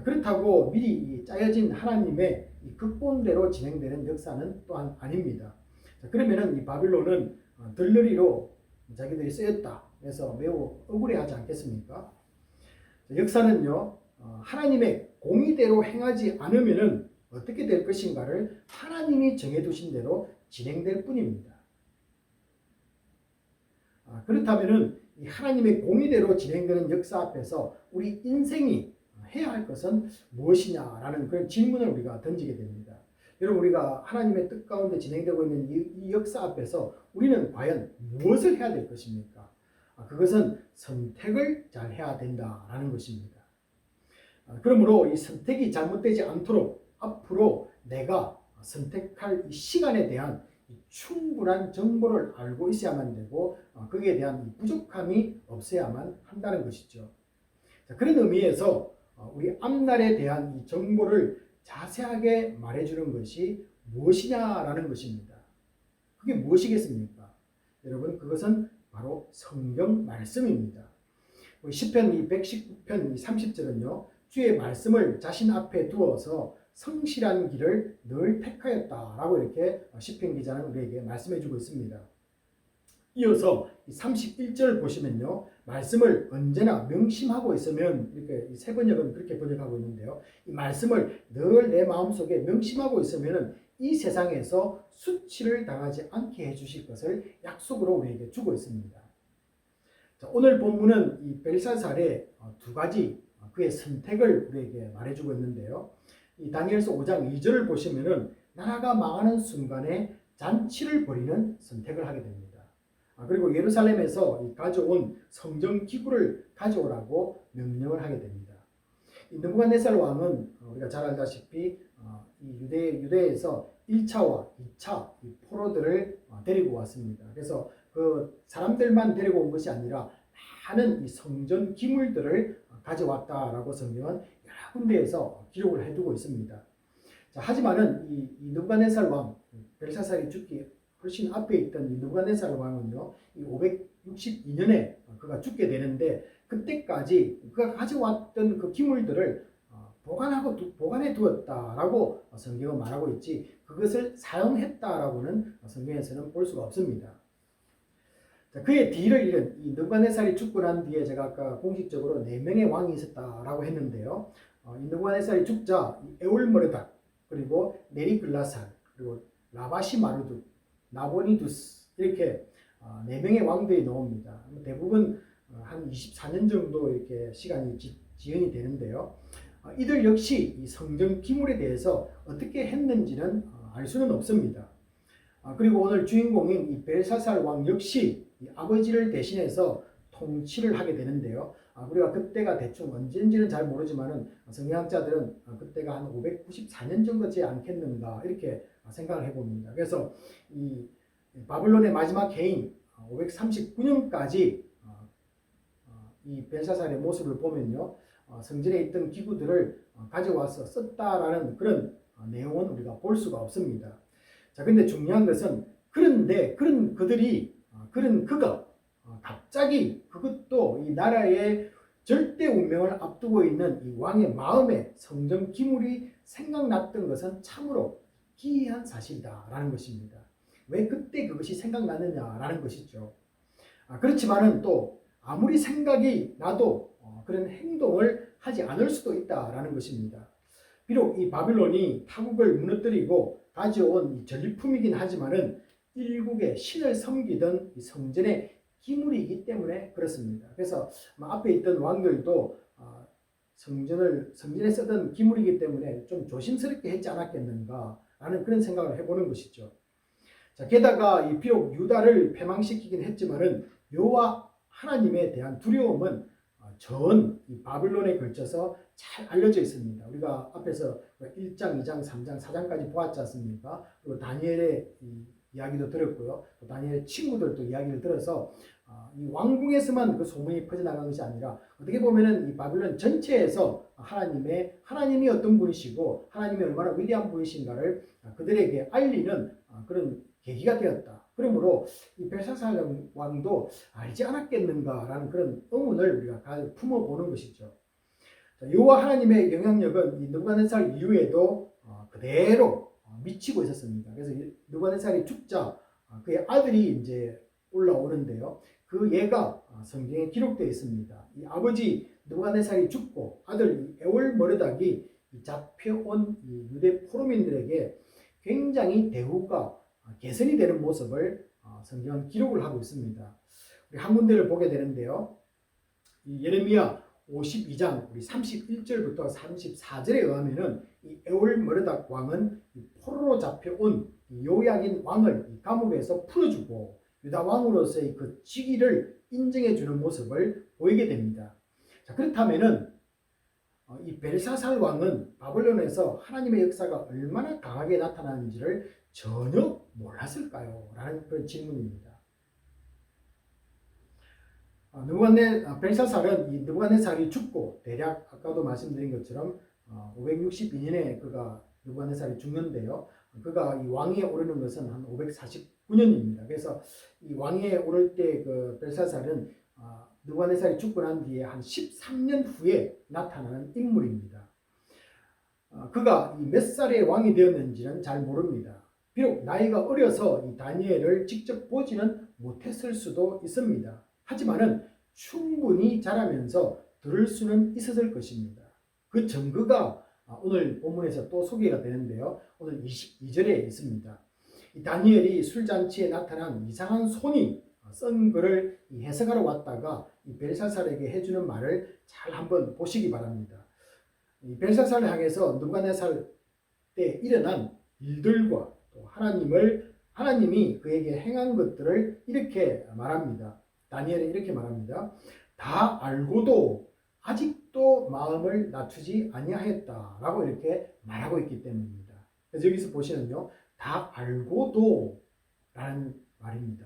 그렇다고 미리 짜여진 하나님의 이 극본대로 진행되는 역사는 또한 아닙니다. 그러면은 이 바빌론은 들러리로 자기들이 쓰였다 해서 매우 억울해하지 않겠습니까? 역사는요, 하나님의 공의대로 행하지 않으면은 어떻게 될 것인가를 하나님이 정해두신 대로 진행될 뿐입니다. 그렇다면은 이 하나님의 공의대로 진행되는 역사 앞에서 우리 인생이 해야 할 것은 무엇이냐라는 그런 질문을 우리가 던지게 됩니다. 여러분, 우리가 하나님의 뜻 가운데 진행되고 있는 이 역사 앞에서 우리는 과연 무엇을 해야 될 것입니까? 그것은 선택을 잘 해야 된다라는 것입니다. 그러므로 이 선택이 잘못되지 않도록 앞으로 내가 선택할 이 시간에 대한 충분한 정보를 알고 있어야만 되고 거기에 대한 부족함이 없어야만 한다는 것이죠. 그런 의미에서 우리 앞날에 대한 이 정보를 자세하게 말해주는 것이 무엇이냐라는 것입니다. 그게 무엇이겠습니까? 여러분, 그것은 바로 성경 말씀입니다. 시편 119편 30절은요, 주의 말씀을 자신 앞에 두어서 성실한 길을 늘 택하였다라고 이렇게 시편 기자는 우리에게 말씀해주고 있습니다. 이어서 31절 보시면요, 말씀을 언제나 명심하고 있으면, 이렇게 세 번역은 그렇게 번역하고 있는데요, 이 말씀을 늘 내 마음속에 명심하고 있으면 이 세상에서 수치를 당하지 않게 해주실 것을 약속으로 우리에게 주고 있습니다. 자, 오늘 본문은 이 벨사살의 두 가지 그의 선택을 우리에게 말해주고 있는데요. 이 다니엘서 5장 2절을 보시면은 나라가 망하는 순간에 잔치를 벌이는 선택을 하게 됩니다. 그리고 예루살렘에서 가져온 성전 기구를 가져오라고 명령을 하게 됩니다. 이 느부갓네살 왕은 우리가 잘 알다시피 이 유대에서 1차와 2차 이 포로들을 데리고 왔습니다. 그래서 그 사람들만 데리고 온 것이 아니라 많은 이 성전 기물들을 가져왔다라고 성경은 여러 군데에서 기록을 해두고 있습니다. 자, 하지만은 이 느부갓네살 왕 벨사살이 죽기 훨씬 앞에 있던 이 느부갓네살 왕은요, 이 562년에 그가 죽게 되는데 그때까지 그가 가져왔던 그 기물들을 보관해 두었다라고 성경은 말하고 있지 그것을 사용했다라고는 성경에서는 볼 수가 없습니다. 자, 그의 뒤를 이은 이 느부갓네살이 죽고 난 뒤에 제가 아까 공식적으로 4명의 왕이 있었다라고 했는데요. 이 느부갓네살이 죽자 에올머르닥 그리고 네리글라살 그리고 라바시마르둑 나보니두스 이렇게 4명의 왕들이 나옵니다. 대부분 한 24년 정도 이렇게 시간이 지연이 되는데요. 이들 역시 이 성전 기물에 대해서 어떻게 했는지는 알 수는 없습니다. 그리고 오늘 주인공인 이 벨사살 왕 역시 이 아버지를 대신해서 통치를 하게 되는데요. 우리가 그때가 대충 언제인지는 잘 모르지만은 성경학자들은 그때가 한 594년 정도 되지 않겠는가 이렇게 생각을 해봅니다. 그래서 이 바벨론의 마지막 해인 539년까지 이 벨사살의 모습을 보면요, 성전에 있던 기구들을 가져와서 썼다라는 그런 내용은 우리가 볼 수가 없습니다. 자, 근데 중요한 것은 그런 그가 갑자기 그것도 이 나라의 절대 운명을 앞두고 있는 이 왕의 마음에 성전 기물이 생각났던 것은 참으로 기이한 사실이다라는 것입니다. 왜 그때 그것이 생각났느냐라는 것이죠. 그렇지만은 또 아무리 생각이 나도 그런 행동을 하지 않을 수도 있다라는 것입니다. 비록 이 바빌론이 타국을 무너뜨리고 가져온 이 전리품이긴 하지만은 일국의 신을 섬기던 이 성전의 기물이기 때문에 그렇습니다. 그래서 앞에 있던 왕들도 성전에 쓰던 기물이기 때문에 좀 조심스럽게 했지 않았겠는가라는 그런 생각을 해보는 것이죠. 자, 게다가 이 비록 유다를 패망시키긴 했지만은 여호와 하나님에 대한 두려움은 전 이 바빌론에 걸쳐서 잘 알려져 있습니다. 우리가 앞에서 1장, 2장, 3장, 4장까지 보았지 않습니까? 그리고 다니엘의 이야기도 들었고요. 또 다니엘의 친구들도 이야기를 들어서 이 왕궁에서만 그 소문이 퍼져나간 것이 아니라 어떻게 보면은 이 바빌론 전체에서 하나님이 어떤 분이시고 하나님이 얼마나 위대한 분이신가를 그들에게 알리는 그런 계기가 되었다. 그러므로 이 벨사살 왕도 알지 않았겠는가라는 그런 의문을 우리가 품어보는 것이죠. 여호와 하나님의 영향력은 이 느부갓네살 이후에도 그대로 미치고 있었습니다. 그래서 느부갓네살이 죽자 그의 아들이 이제 올라오는데요. 그 예가 성경에 기록되어 있습니다. 이 아버지 느부갓네살이 죽고 아들 에올머르닥이 잡혀온 이 유대 포로민들에게 굉장히 대우가 개선이 되는 모습을 성경은 기록을 하고 있습니다. 우리 한 군데를 보게 되는데요. 이 예레미야 52장 우리 31절부터 34절에 의하면은 이 에올머르닥 왕은 이 포로로 잡혀온 요야긴 왕을 이 감옥에서 풀어주고 유다 왕으로서의 그 직위를 인정해 주는 모습을 보이게 됩니다. 자, 그렇다면은 이 벨사살 왕은 바벨론에서 하나님의 역사가 얼마나 강하게 나타나는지를 전혀 몰랐을까요? 라는 그런 질문입니다. 벨사살은 이 느부갓네살이 죽고 대략 아까도 말씀드린 것처럼 562년에 그가 느부갓네살이 죽는데요. 그가 이 왕위에 오르는 것은 한 549년입니다. 그래서 이 왕위에 오를 때 그 벨사살은 느부갓네살이 죽고 난 뒤에 한 13년 후에 나타나는 인물입니다. 그가 몇 살의 왕이 되었는지는 잘 모릅니다. 비록 나이가 어려서 이 다니엘을 직접 보지는 못했을 수도 있습니다. 하지만은 충분히 자라면서 들을 수는 있었을 것입니다. 그 증거가 오늘 본문에서 또 소개가 되는데요. 오늘 22절에 있습니다. 이 다니엘이 술잔치에 나타난 이상한 손이 쓴 글을 이 해석하러 왔다가 이 벨사살에게 해주는 말을 잘 한번 보시기 바랍니다. 이 벨사살을 향해서 느부갓네살 때 일어난 일들과 또 하나님이 그에게 행한 것들을 이렇게 말합니다. 다니엘은 이렇게 말합니다. 다 알고도 아직도 마음을 낮추지 아니하였다라고 이렇게 말하고 있기 때문입니다. 그래서 여기서 보시면요, 다 알고도 라는 말입니다.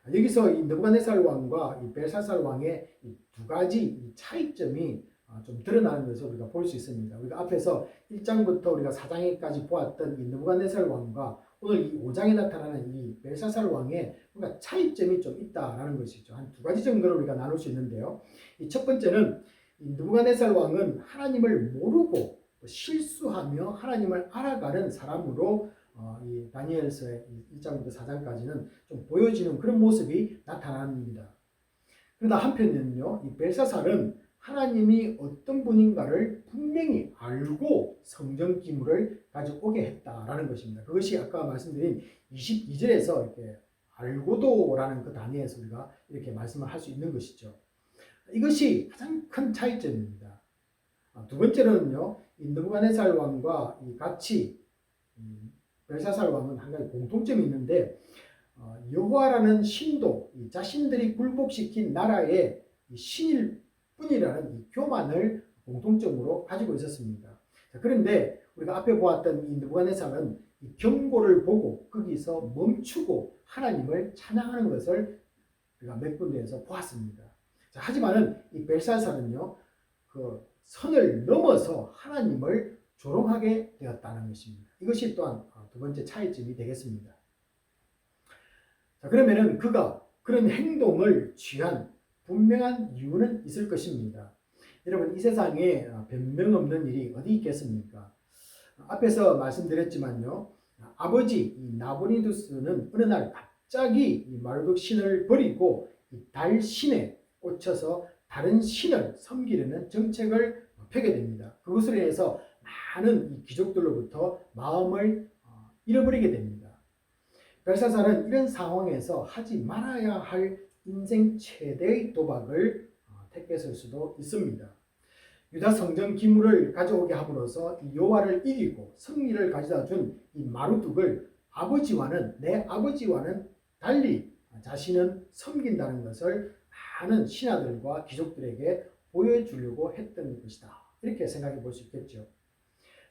여기서 이 느부갓네살 왕과 이 벨사살 왕의 이 두 가지 이 차이점이 좀 드러나는 것을 우리가 볼 수 있습니다. 우리가 앞에서 1장부터 우리가 4장까지 보았던 이 느부갓네살 왕과 오늘 이 5장에 나타나는 이 벨사살 왕의 뭔가 차이점이 좀 있다라는 것이죠. 한 두 가지 정도를 우리가 나눌 수 있는데요. 이 첫 번째는 이 느부갓네살 왕은 하나님을 모르고 실수하며 하나님을 알아가는 사람으로 이 다니엘서의 1장부터 4장까지는 좀 보여지는 그런 모습이 나타납니다. 그러나 한편으로는요, 이 벨사살은 하나님이 어떤 분인가를 분명히 알고 성전 기물을 가져오게 했다라는 것입니다. 그것이 아까 말씀드린 22절에서 이렇게 알고도라는 그 단위에서 우리가 이렇게 말씀을 할 수 있는 것이죠. 이것이 가장 큰 차이점입니다. 두 번째로는요, 이 느부갓네살 왕과 같이 벨사살 왕은 한 가지 공통점이 있는데, 여호와라는 신도 자신들이 굴복시킨 나라의 신일 뿐이라는 이 교만을 공통점으로 가지고 있었습니다. 그런데 우리가 앞에 보았던 이 느부갓네살은 이 경고를 보고 거기서 멈추고 하나님을 찬양하는 것을 우리가 몇 군데에서 보았습니다. 하지만은 이 벨사살은요, 그 선을 넘어서 하나님을 조롱하게 되었다는 것입니다. 이것이 또한 두 번째 차이점이 되겠습니다. 자, 그러면은 그가 그런 행동을 취한 분명한 이유는 있을 것입니다. 여러분, 이 세상에 변명 없는 일이 어디 있겠습니까? 앞에서 말씀드렸지만요, 아버지 이 나보니두스는 어느 날 갑자기 이 마르독 신을 버리고 이 달 신에 꽂혀서 다른 신을 섬기려는 정책을 펴게 됩니다. 그것으로 인해서 많은 이 귀족들로부터 마음을 잃어버리게 됩니다. 벨사살은 이런 상황에서 하지 말아야 할 인생 최대의 도박을 택했을 수도 있습니다. 유다 성전 기물을 가져오게 함으로써 이 여호와를 이기고 승리를 가져다 준 이 마르둑을 내 아버지와는 달리 자신은 섬긴다는 것을 많은 신하들과 귀족들에게 보여주려고 했던 것이다. 이렇게 생각해 볼 수 있겠죠.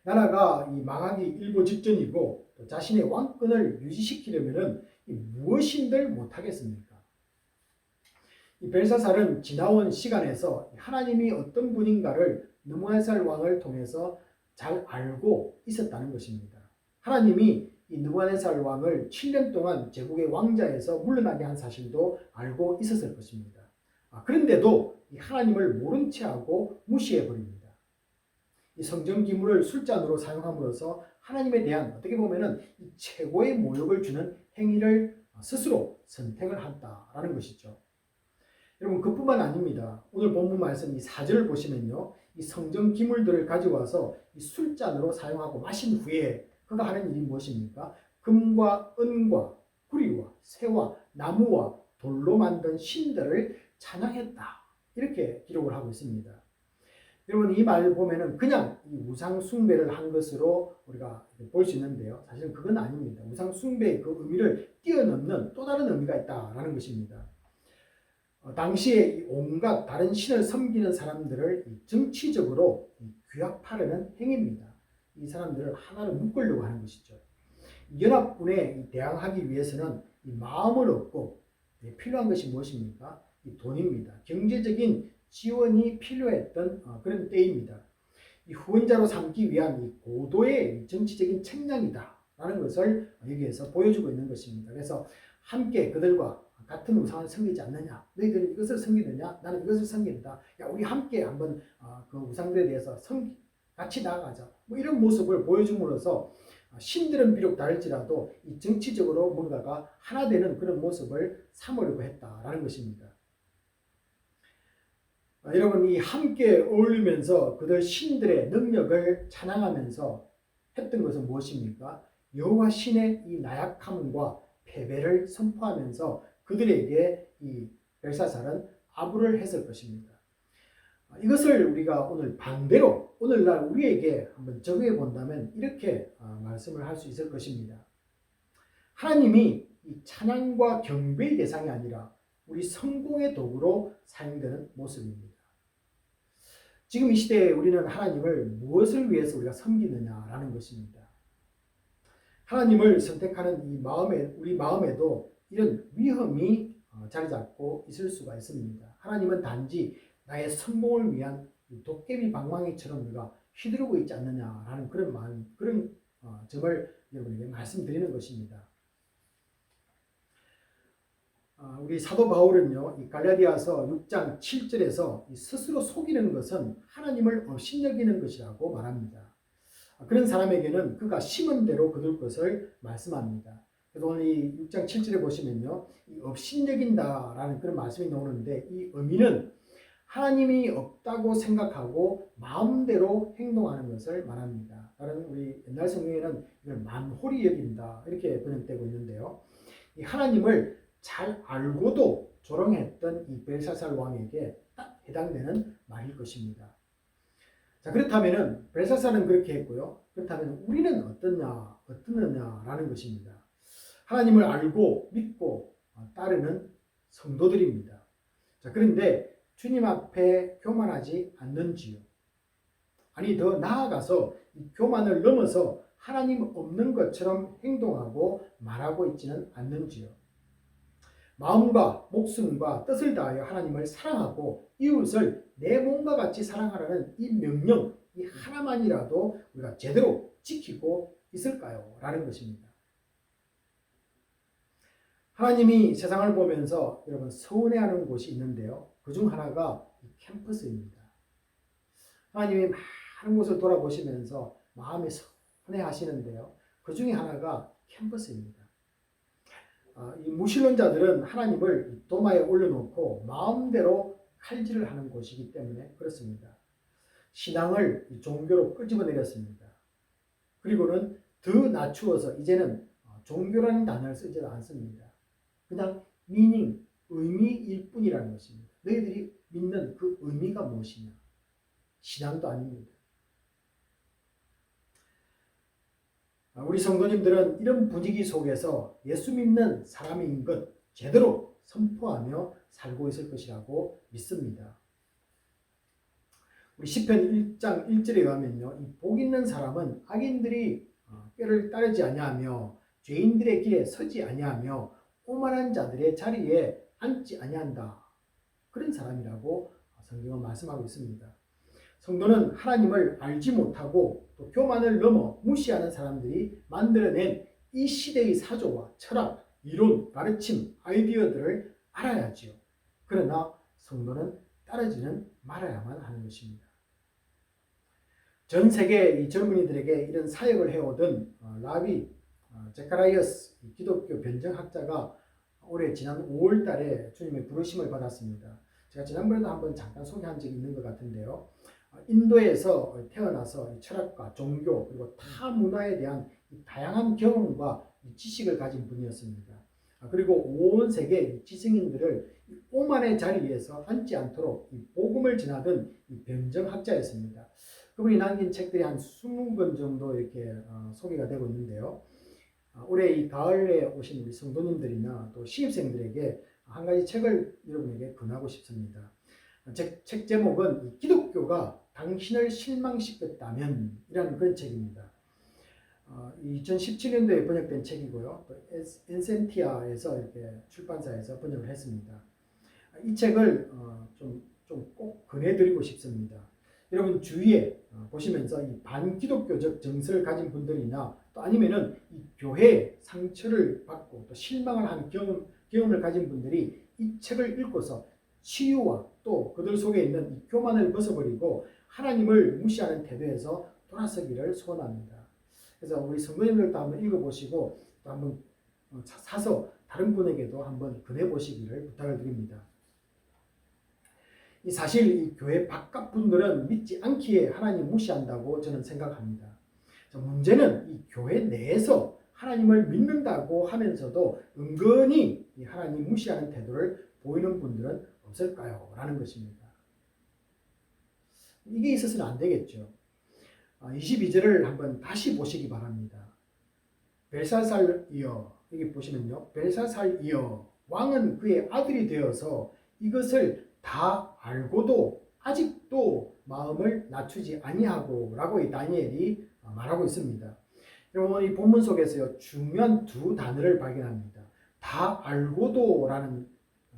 나라가 이 망하기 일보 직전이고 또 자신의 왕권을 유지시키려면 무엇인들 못하겠습니까? 이 벨사살은 지나온 시간에서 하나님이 어떤 분인가를 느부갓네살 왕을 통해서 잘 알고 있었다는 것입니다. 하나님이 이 느부갓네살 왕을 7년 동안 제국의 왕자에서 물러나게 한 사실도 알고 있었을 것입니다. 그런데도 이 하나님을 모른 채하고 무시해 버립니다. 이 성전 기물을 술잔으로 사용함으로써 하나님에 대한 어떻게 보면은 이 최고의 모욕을 주는 행위를 스스로 선택을 한다라는 것이죠. 여러분, 그뿐만 아닙니다. 오늘 본문 말씀 이 4절을 보시면요, 이 성전 기물들을 가져와서 이 술잔으로 사용하고 마신 후에 그가 하는 일이 무엇입니까? 금과 은과 구리와 새와 나무와 돌로 만든 신들을 찬양했다. 이렇게 기록을 하고 있습니다. 여러분, 이 말을 보면은 그냥 이 우상 숭배를 한 것으로 우리가 볼 수 있는데요. 사실은 그건 아닙니다. 우상 숭배의 그 의미를 뛰어넘는 또 다른 의미가 있다라는 것입니다. 당시에 온갖 다른 신을 섬기는 사람들을 정치적으로 규합하려는 행위입니다. 이 사람들을 하나로 묶으려고 하는 것이죠. 연합군에 대항하기 위해서는 이 마음을 얻고 필요한 것이 무엇입니까? 이 돈입니다. 경제적인 지원이 필요했던 그런 때입니다. 이 후원자로 삼기 위한 이 고도의 정치적인 책략이다라는 것을 여기에서 보여주고 있는 것입니다. 그래서 함께 그들과 같은 우상을 섬기지 않느냐, 너희들은 이것을 섬기느냐, 나는 이것을 섬긴다. 야, 우리 함께 한번 그 우상들에 대해서 같이 나아가자. 뭐 이런 모습을 보여줌으로써 신들은 비록 다를지라도 이 정치적으로 뭔가가 하나 되는 그런 모습을 삼으려고 했다라는 것입니다. 여러분, 이 함께 어울리면서 그들 신들의 능력을 찬양하면서 했던 것은 무엇입니까? 여호와 신의 이 나약함과 패배를 선포하면서 그들에게 이 벨사살은 아부를 했을 것입니다. 이것을 우리가 오늘 반대로 오늘날 우리에게 한번 적용해 본다면 이렇게 말씀을 할 수 있을 것입니다. 하나님이 이 찬양과 경배의 대상이 아니라 우리 성공의 도구로 사용되는 모습입니다. 지금 이 시대에 우리는 하나님을 무엇을 위해서 우리가 섬기느냐라는 것입니다. 하나님을 선택하는 우리 마음에도 이런 위험이 자리 잡고 있을 수가 있습니다. 하나님은 단지 나의 성공을 위한 도깨비 방망이처럼 우리가 휘두르고 있지 않느냐라는 그런 점을 여러분에게 말씀드리는 것입니다. 우리 사도 바울은요, 이 갈라디아서 6장 7절에서 스스로 속이는 것은 하나님을 업신여기는 것이라고 말합니다. 그런 사람에게는 그가 심은 대로 거둘 것을 말씀합니다. 그래서 오늘 이 6장 7절에 보시면요, 이 업신여긴다라는 그런 말씀이 나오는데 이 의미는 하나님이 없다고 생각하고 마음대로 행동하는 것을 말합니다. 다른 우리 옛날 성경에는 이걸 만홀히 여긴다 이렇게 번역되고 있는데요. 이 하나님을 잘 알고도 조롱했던 이 벨사살 왕에게 딱 해당되는 말일 것입니다. 자, 그렇다면은 벨사살은 그렇게 했고요. 그렇다면 우리는 어떠느냐라는 것입니다. 하나님을 알고 믿고 따르는 성도들입니다. 자, 그런데 주님 앞에 교만하지 않는지요? 아니, 더 나아가서 이 교만을 넘어서 하나님 없는 것처럼 행동하고 말하고 있지는 않는지요? 마음과 목숨과 뜻을 다하여 하나님을 사랑하고 이웃을 내 몸과 같이 사랑하라는 이 명령, 이 하나만이라도 우리가 제대로 지키고 있을까요? 라는 것입니다. 하나님이 세상을 보면서 여러분 서운해하는 곳이 있는데요. 그중 하나가 이 캠퍼스입니다. 하나님이 많은 곳을 돌아보시면서 마음이 서운해하시는데요. 그 중에 하나가 캠퍼스입니다. 이 무신론자들은 하나님을 도마에 올려놓고 마음대로 칼질을 하는 곳이기 때문에 그렇습니다. 신앙을 종교로 끄집어내렸습니다. 그리고는 더 낮추어서 이제는 종교라는 단어를 쓰지 않습니다. 그냥 미닝, 의미일 뿐이라는 것입니다. 너희들이 믿는 그 의미가 무엇이냐? 신앙도 아닙니다. 우리 성도님들은 이런 분위기 속에서 예수 믿는 사람인 것 제대로 선포하며 살고 있을 것이라고 믿습니다. 우리 시편 1장 1절에 의하면요, 이 복 있는 사람은 악인들이 꾀를 따르지 아니하며 죄인들의 길에 서지 아니하며 오만한 자들의 자리에 앉지 아니한다. 그런 사람이라고 성경은 말씀하고 있습니다. 성도는 하나님을 알지 못하고 또 교만을 넘어 무시하는 사람들이 만들어낸 이 시대의 사조와 철학, 이론, 가르침, 아이디어들을 알아야지요. 그러나 성도는 따르지는 말아야만 하는 것입니다. 전 세계 이 젊은이들에게 이런 사역을 해오던 라비 제카라이어스 기독교 변증학자가 올해 지난 5월 달에 주님의 부르심을 받았습니다. 제가 지난번에도 한번 잠깐 소개한 적이 있는 것 같은데요. 인도에서 태어나서 철학과 종교 그리고 타 문화에 대한 다양한 경험과 지식을 가진 분이었습니다. 그리고 온 세계 지성인들을 오만의 자리에서 앉지 않도록 복음을 전하던 변증학자였습니다. 그분이 남긴 책들이 한 20권 정도 이렇게 소개가 되고 있는데요. 올해 이 가을에 오신 우리 성도님들이나 또 시입생들에게 한 가지 책을 여러분에게 권하고 싶습니다. 책 제목은 기독교가 당신을 실망시켰다면 이라는 그런 책입니다. 2017년도에 번역된 책이고요. 또 엔센티아에서 이렇게 출판사에서 번역을 했습니다. 이 책을 좀 꼭 권해드리고 싶습니다. 여러분 주위에 보시면서 이 반기독교적 정서를 가진 분들이나 또 아니면은 이 교회에 상처를 받고 또 실망을 한 경험을 가진 분들이 이 책을 읽고서 치유와 또 그들 속에 있는 이 교만을 벗어버리고 하나님을 무시하는 태도에서 돌아서기를 소원합니다. 그래서 우리 성도님들도 한번 읽어보시고 또 한번 사서 다른 분에게도 한번 권해보시기를 부탁을 드립니다. 사실 이 교회 바깥 분들은 믿지 않기에 하나님 무시한다고 저는 생각합니다. 문제는 이 교회 내에서 하나님을 믿는다고 하면서도 은근히 이 하나님 무시하는 태도를 보이는 분들은 없을까요? 라는 것입니다. 이게 있어서는 안 되겠죠. 22절을 한번 다시 보시기 바랍니다. 벨사살이여, 여기 보시면요. 벨사살이여, 왕은 그의 아들이 되어서 이것을 다 알고도 아직도 마음을 낮추지 아니하고 라고 이 다니엘이 말하고 있습니다. 여러분, 이 본문 속에서요, 중요한 두 단어를 발견합니다. 다 알고도 라는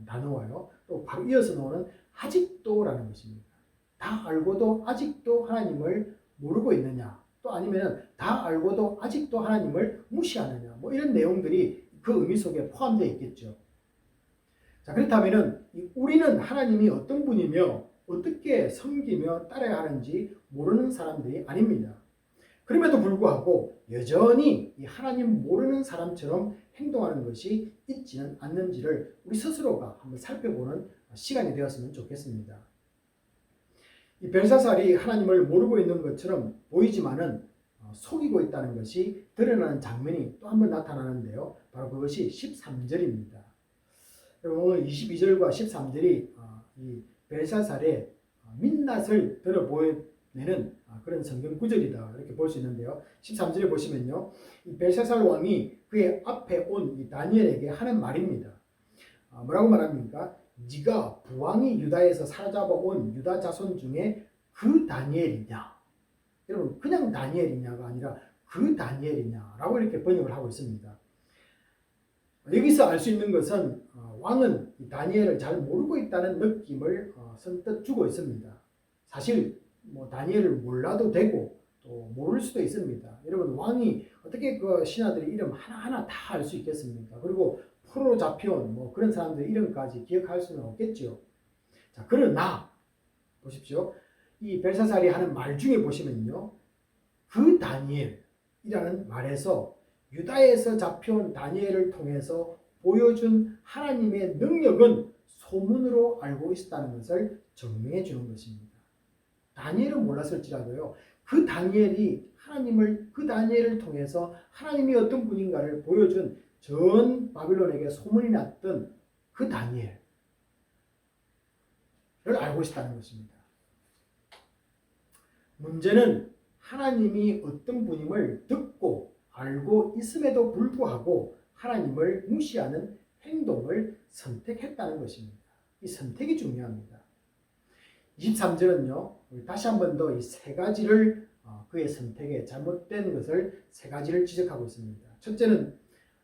단어와요, 또 바로 이어서 나오는 아직도 라는 것입니다. 다 알고도 아직도 하나님을 모르고 있느냐, 또 아니면 다 알고도 아직도 하나님을 무시하느냐, 뭐 이런 내용들이 그 의미 속에 포함되어 있겠죠. 자, 그렇다면 우리는 하나님이 어떤 분이며 어떻게 섬기며 따라야 하는지 모르는 사람들이 아닙니다. 그럼에도 불구하고 여전히 이 하나님 모르는 사람처럼 행동하는 것이 있지는 않는지를 우리 스스로가 한번 살펴보는 시간이 되었으면 좋겠습니다. 이 벨사살이 하나님을 모르고 있는 것처럼 보이지만은 속이고 있다는 것이 드러나는 장면이 또 한 번 나타나는데요. 바로 그것이 13절입니다. 오늘 22절과 13절이 이 벨사살의 민낯을 드러보내는 그런 성경 구절이다, 이렇게 볼 수 있는데요. 13절에 보시면요, 이 벨사살 왕이 그의 앞에 온 이 다니엘에게 하는 말입니다. 뭐라고 말합니까? 네가 부왕이 유다에서 사로잡아온 유다 자손 중에 그 다니엘이냐? 여러분, 그냥 다니엘이냐가 아니라 그 다니엘이냐라고 이렇게 번역을 하고 있습니다. 여기서 알 수 있는 것은 왕은 다니엘을 잘 모르고 있다는 느낌을 선뜻 주고 있습니다. 사실 뭐 다니엘을 몰라도 되고 또 모를 수도 있습니다. 여러분, 왕이 어떻게 그 신하들의 이름 하나하나 다 알 수 있겠습니까? 그리고 프로로 잡혀온 뭐 그런 사람들의 이름까지 기억할 수는 없겠죠. 자, 그러나 보십시오. 이 벨사살이 하는 말 중에 보시면요, 그 다니엘이라는 말에서 유다에서 잡혀온 다니엘을 통해서 보여준 하나님의 능력은 소문으로 알고 있었다는 것을 증명해 주는 것입니다. 다니엘은 몰랐을지라도요, 그 다니엘을 통해서 하나님이 어떤 분인가를 보여준 전 바빌론에게 소문이 났던 그 다니엘을 알고 있었다는 것입니다. 문제는 하나님이 어떤 분임을 듣고 알고 있음에도 불구하고 하나님을 무시하는 행동을 선택했다는 것입니다. 이 선택이 중요합니다. 23절은요, 다시 한 번 더 이 세 가지를 그의 선택에 잘못된 것을 세 가지를 지적하고 있습니다. 첫째는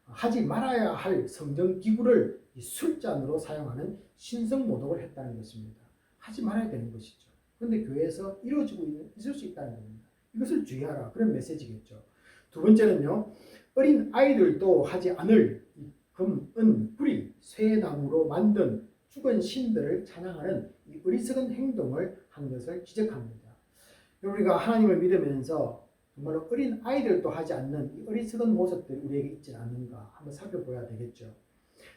하지 말아야 할 성전 기구를 이 술잔으로 사용하는 신성모독을 했다는 것입니다. 하지 말아야 되는 것이죠. 그런데 교회에서 이루어지고 있을 수 있다는 겁니다. 이것을 주의하라, 그런 메시지겠죠. 두 번째는요, 어린 아이들도 하지 않을 금, 은, 뿌리, 쇠나무로 만든 죽은 신들을 찬양하는 이 어리석은 행동을 한 것을 지적합니다. 우리가 하나님을 믿으면서 정말로 어린 아이들도 하지 않는 이 어리석은 모습들이 우리에게 있지 않는가 한번 살펴봐야 되겠죠.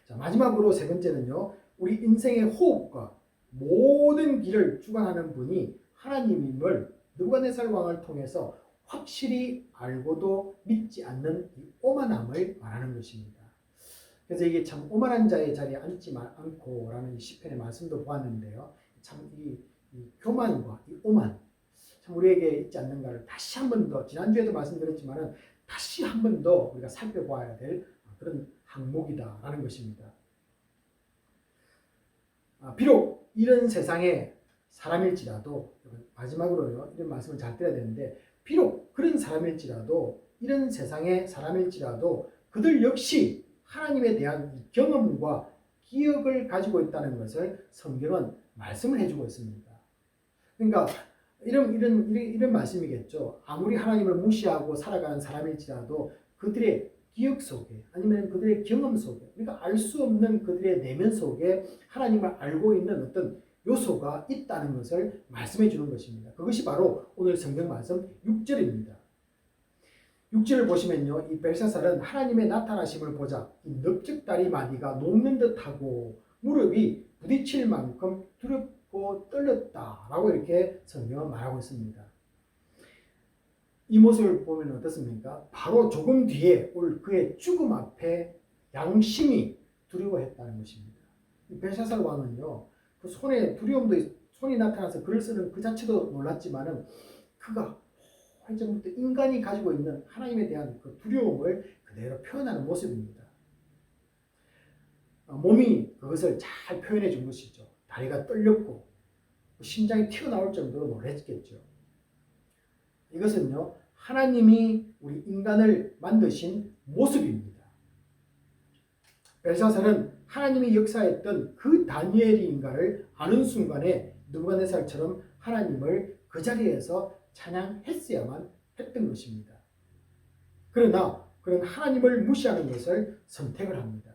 자, 마지막으로 세 번째는요, 우리 인생의 호흡과 모든 길을 주관하는 분이 하나님임을 느부갓네살 왕을 통해서 확실히 알고도 믿지 않는 이 오만함을 말하는 것입니다. 그래서 이게 참 오만한 자의 자리에 앉지 않고라는 이 시편의 말씀도 보았는데요. 참 이 교만과 이 오만, 참 우리에게 있지 않는가를 다시 한 번 더, 지난주에도 말씀드렸지만은 다시 한 번 더 우리가 살펴봐야 될 그런 항목이다라는 것입니다. 비록 이런 세상에 사람일지라도, 마지막으로요, 이런 말씀을 잘 드려야 되는데, 비록 그런 사람일지라도, 이런 세상의 사람일지라도 그들 역시 하나님에 대한 경험과 기억을 가지고 있다는 것을 성경은 말씀을 해주고 있습니다. 그러니까 이런 말씀이겠죠. 아무리 하나님을 무시하고 살아가는 사람일지라도 그들의 기억 속에, 아니면 그들의 경험 속에, 우리가 알 수 없는 그들의 내면 속에 하나님을 알고 있는 어떤 요소가 있다는 것을 말씀해 주는 것입니다. 그것이 바로 오늘 성경 말씀 6절입니다. 6절을 보시면요, 이 벨사살은 하나님의 나타나심을 보자 이 넓적다리 마디가 녹는 듯하고 무릎이 부딪힐 만큼 두렵고 떨렸다라고 이렇게 성경은 말하고 있습니다. 이 모습을 보면 어떻습니까? 바로 조금 뒤에 올 그의 죽음 앞에 양심이 두려워했다는 것입니다. 이 벨사살 왕은요, 그 손에 두려움도 손이 나타나서 글을 쓰는 그 자체도 놀랐지만은 그가 이제부터 인간이 가지고 있는 하나님에 대한 그 두려움을 그대로 표현하는 모습입니다. 몸이 그것을 잘 표현해 준 것이죠. 다리가 떨렸고 심장이 튀어나올 정도로 놀랐겠죠. 이것은요, 하나님이 우리 인간을 만드신 모습입니다. 벨사살은 하나님이 역사했던 그 다니엘인가를 아는 순간에 느부갓네살처럼 하나님을 그 자리에서 찬양했어야만 했던 것입니다. 그러나 그런 하나님을 무시하는 것을 선택을 합니다.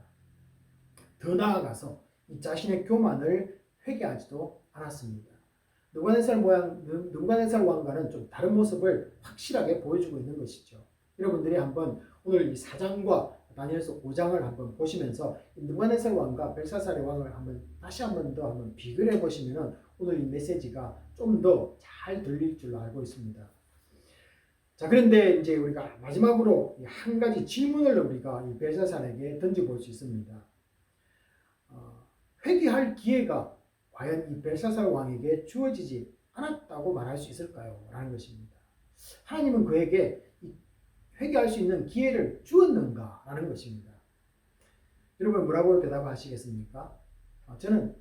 더 나아가서 이 자신의 교만을 회개하지도 않았습니다. 느부갓네살 왕과는 좀 다른 모습을 확실하게 보여주고 있는 것이죠. 여러분들이 한번 오늘 이 4장과 다니엘서 5장을 한번 보시면서 느부갓네살 왕과 벨사살의 왕을 다시 한번 더 비교해 보시면 오늘 이 메시지가 좀 더 잘 들릴 줄로 알고 있습니다. 자, 그런데 이제 우리가 마지막으로 한 가지 질문을 우리가 이 벨사살에게 던져볼 수 있습니다. 회개할 기회가 과연 이 벨사살 왕에게 주어지지 않았다고 말할 수 있을까요? 라는 것입니다. 하나님은 그에게 회개할 수 있는 기회를 주었는가? 라는 것입니다. 여러분 뭐라고 대답하시겠습니까? 저는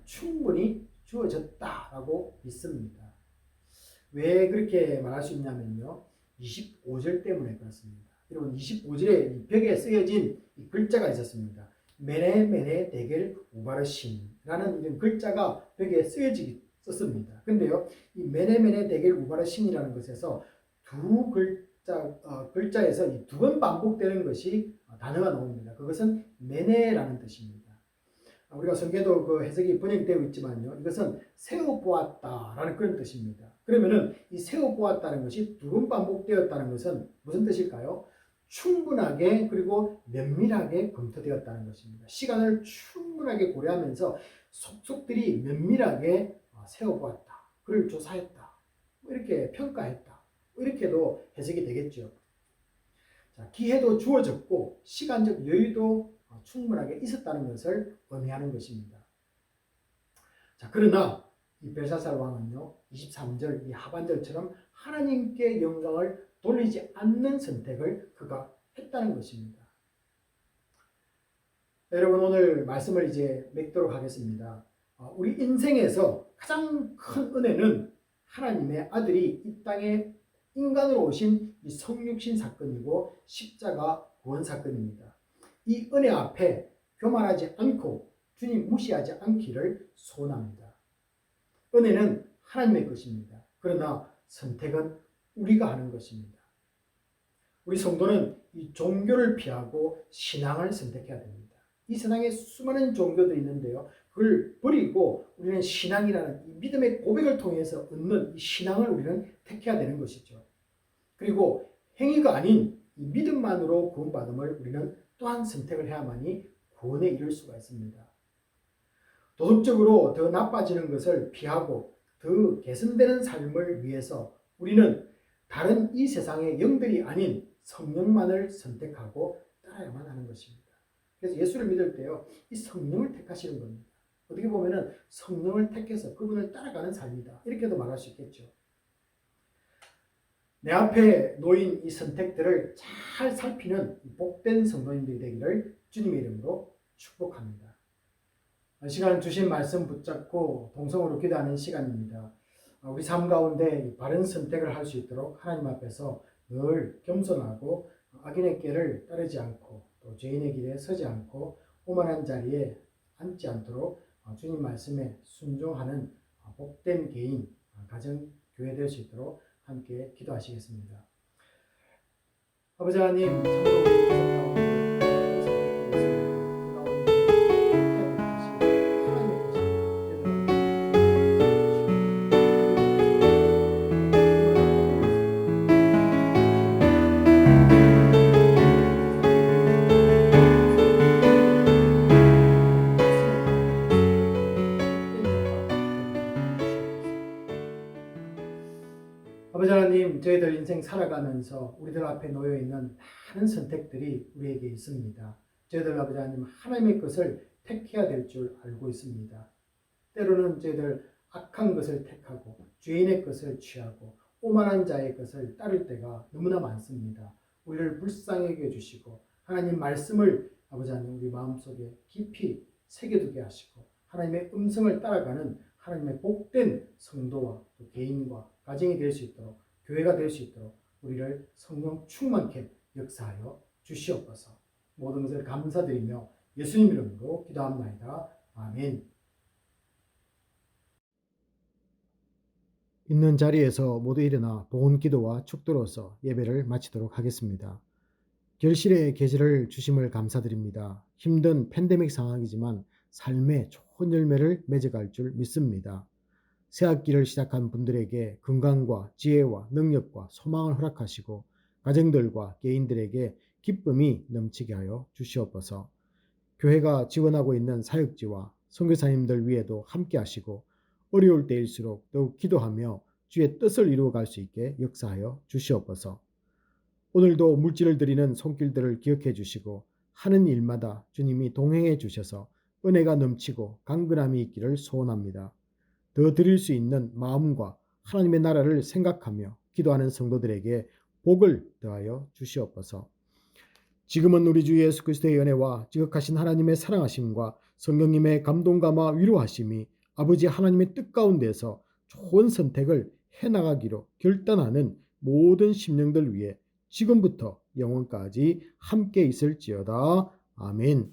충분히 주어졌다라고 믿습니다. 왜 그렇게 말할 수 있냐면요, 25절 때문에 그렇습니다. 여러분 25절에 벽에 쓰여진 이 글자가 있었습니다. 메네 데겔 우바르신이라는 이런 글자가 벽에 쓰여졌습니다. 근데요, 이 메네 데겔 우바르신이라는 것에서 두 글자에서 이 두 번 반복되는 것이 단어가 나옵니다. 그것은 메네라는 뜻입니다. 우리가 성경에도 그 해석이 번역되어 있지만요, 이것은 세워보았다라는 그런 뜻입니다. 그러면은 이 세워보았다는 것이 두 번 반복되었다는 것은 무슨 뜻일까요? 충분하게 그리고 면밀하게 검토되었다는 것입니다. 시간을 충분하게 고려하면서 속속들이 면밀하게 세워보았다, 그를 조사했다, 이렇게 평가했다, 이렇게도 해석이 되겠죠. 자, 기회도 주어졌고 시간적 여유도 충분하게 있었다는 것을 의미하는 것입니다. 자, 그러나 이 벨사살 왕은요, 23절 이 하반절처럼 하나님께 영광을 돌리지 않는 선택을 그가 했다는 것입니다. 여러분 오늘 말씀을 이제 맺도록 하겠습니다. 우리 인생에서 가장 큰 은혜는 하나님의 아들이 이 땅에 인간으로 오신 이 성육신 사건이고 십자가 구원 사건입니다. 이 은혜 앞에 교만하지 않고 주님 무시하지 않기를 소원합니다. 은혜는 하나님의 것입니다. 그러나 선택은 우리가 하는 것입니다. 우리 성도는 이 종교를 피하고 신앙을 선택해야 됩니다. 이 세상에 수많은 종교들이 있는데요, 그걸 버리고 우리는 신앙이라는 이 믿음의 고백을 통해서 얻는 이 신앙을 우리는 택해야 되는 것이죠. 그리고 행위가 아닌 이 믿음만으로 구원받음을 우리는 또한 선택을 해야만이 구원에 이를 수가 있습니다. 도덕적으로 더 나빠지는 것을 피하고 더 개선되는 삶을 위해서 우리는 다른 이 세상의 영들이 아닌 성령만을 선택하고 따라야만 하는 것입니다. 그래서 예수를 믿을 때요, 이 성령을 택하시는 겁니다. 어떻게 보면은 성령을 택해서 그분을 따라가는 삶이다, 이렇게도 말할 수 있겠죠. 내 앞에 놓인 이 선택들을 잘 살피는 복된 성도님들이 되기를 주님의 이름으로 축복합니다. 이 시간 주신 말씀 붙잡고 동성으로 기도하는 시간입니다. 우리 삶 가운데 바른 선택을 할 수 있도록 하나님 앞에서 늘 겸손하고 악인의 길을 따르지 않고 또 죄인의 길에 서지 않고 오만한 자리에 앉지 않도록 주님 말씀에 순종하는 복된 개인, 가정, 교회 될 수 있도록 함께 기도하시겠습니다. 아버지 하나님, 아버지 하나님, 저희들 인생 살아가면서 우리들 앞에 놓여 있는 많은 선택들이 우리에게 있습니다. 저희들 아버지 하나님, 하나님의 것을 택해야 될 줄 알고 있습니다. 때로는 저희들 악한 것을 택하고 죄인의 것을 취하고 오만한 자의 것을 따를 때가 너무나 많습니다. 우리를 불쌍하게 해주시고 하나님 말씀을 아버지 하나님 우리 마음속에 깊이 새겨두게 하시고 하나님의 음성을 따라가는 하나님의 복된 성도와 또 개인과 가정이 될 수 있도록, 교회가 될 수 있도록 우리를 성령 충만케 역사하여 주시옵소서. 모든 것을 감사드리며 예수님 이름으로 기도합나이다. 아멘. 있는 자리에서 모두 일어나 복음 기도와 축도로서 예배를 마치도록 하겠습니다. 결실의 계절을 주심을 감사드립니다. 힘든 팬데믹 상황이지만 삶의 좋은 열매를 맺어갈 줄 믿습니다. 새 학기를 시작한 분들에게 건강과 지혜와 능력과 소망을 허락하시고 가정들과 개인들에게 기쁨이 넘치게 하여 주시옵소서. 교회가 지원하고 있는 사역지와 선교사님들 위에도 함께 하시고 어려울 때일수록 더욱 기도하며 주의 뜻을 이루어갈 수 있게 역사하여 주시옵소서. 오늘도 물질을 드리는 손길들을 기억해 주시고 하는 일마다 주님이 동행해 주셔서 은혜가 넘치고 강건함이 있기를 소원합니다. 더 드릴 수 있는 마음과 하나님의 나라를 생각하며 기도하는 성도들에게 복을 더하여 주시옵소서. 지금은 우리 주 예수 그리스도의 은혜와 지극하신 하나님의 사랑하심과 성령님의 감동감화 위로하심이 아버지 하나님의 뜻 가운데서 좋은 선택을 해나가기로 결단하는 모든 심령들 위해 지금부터 영원까지 함께 있을지어다. 아멘.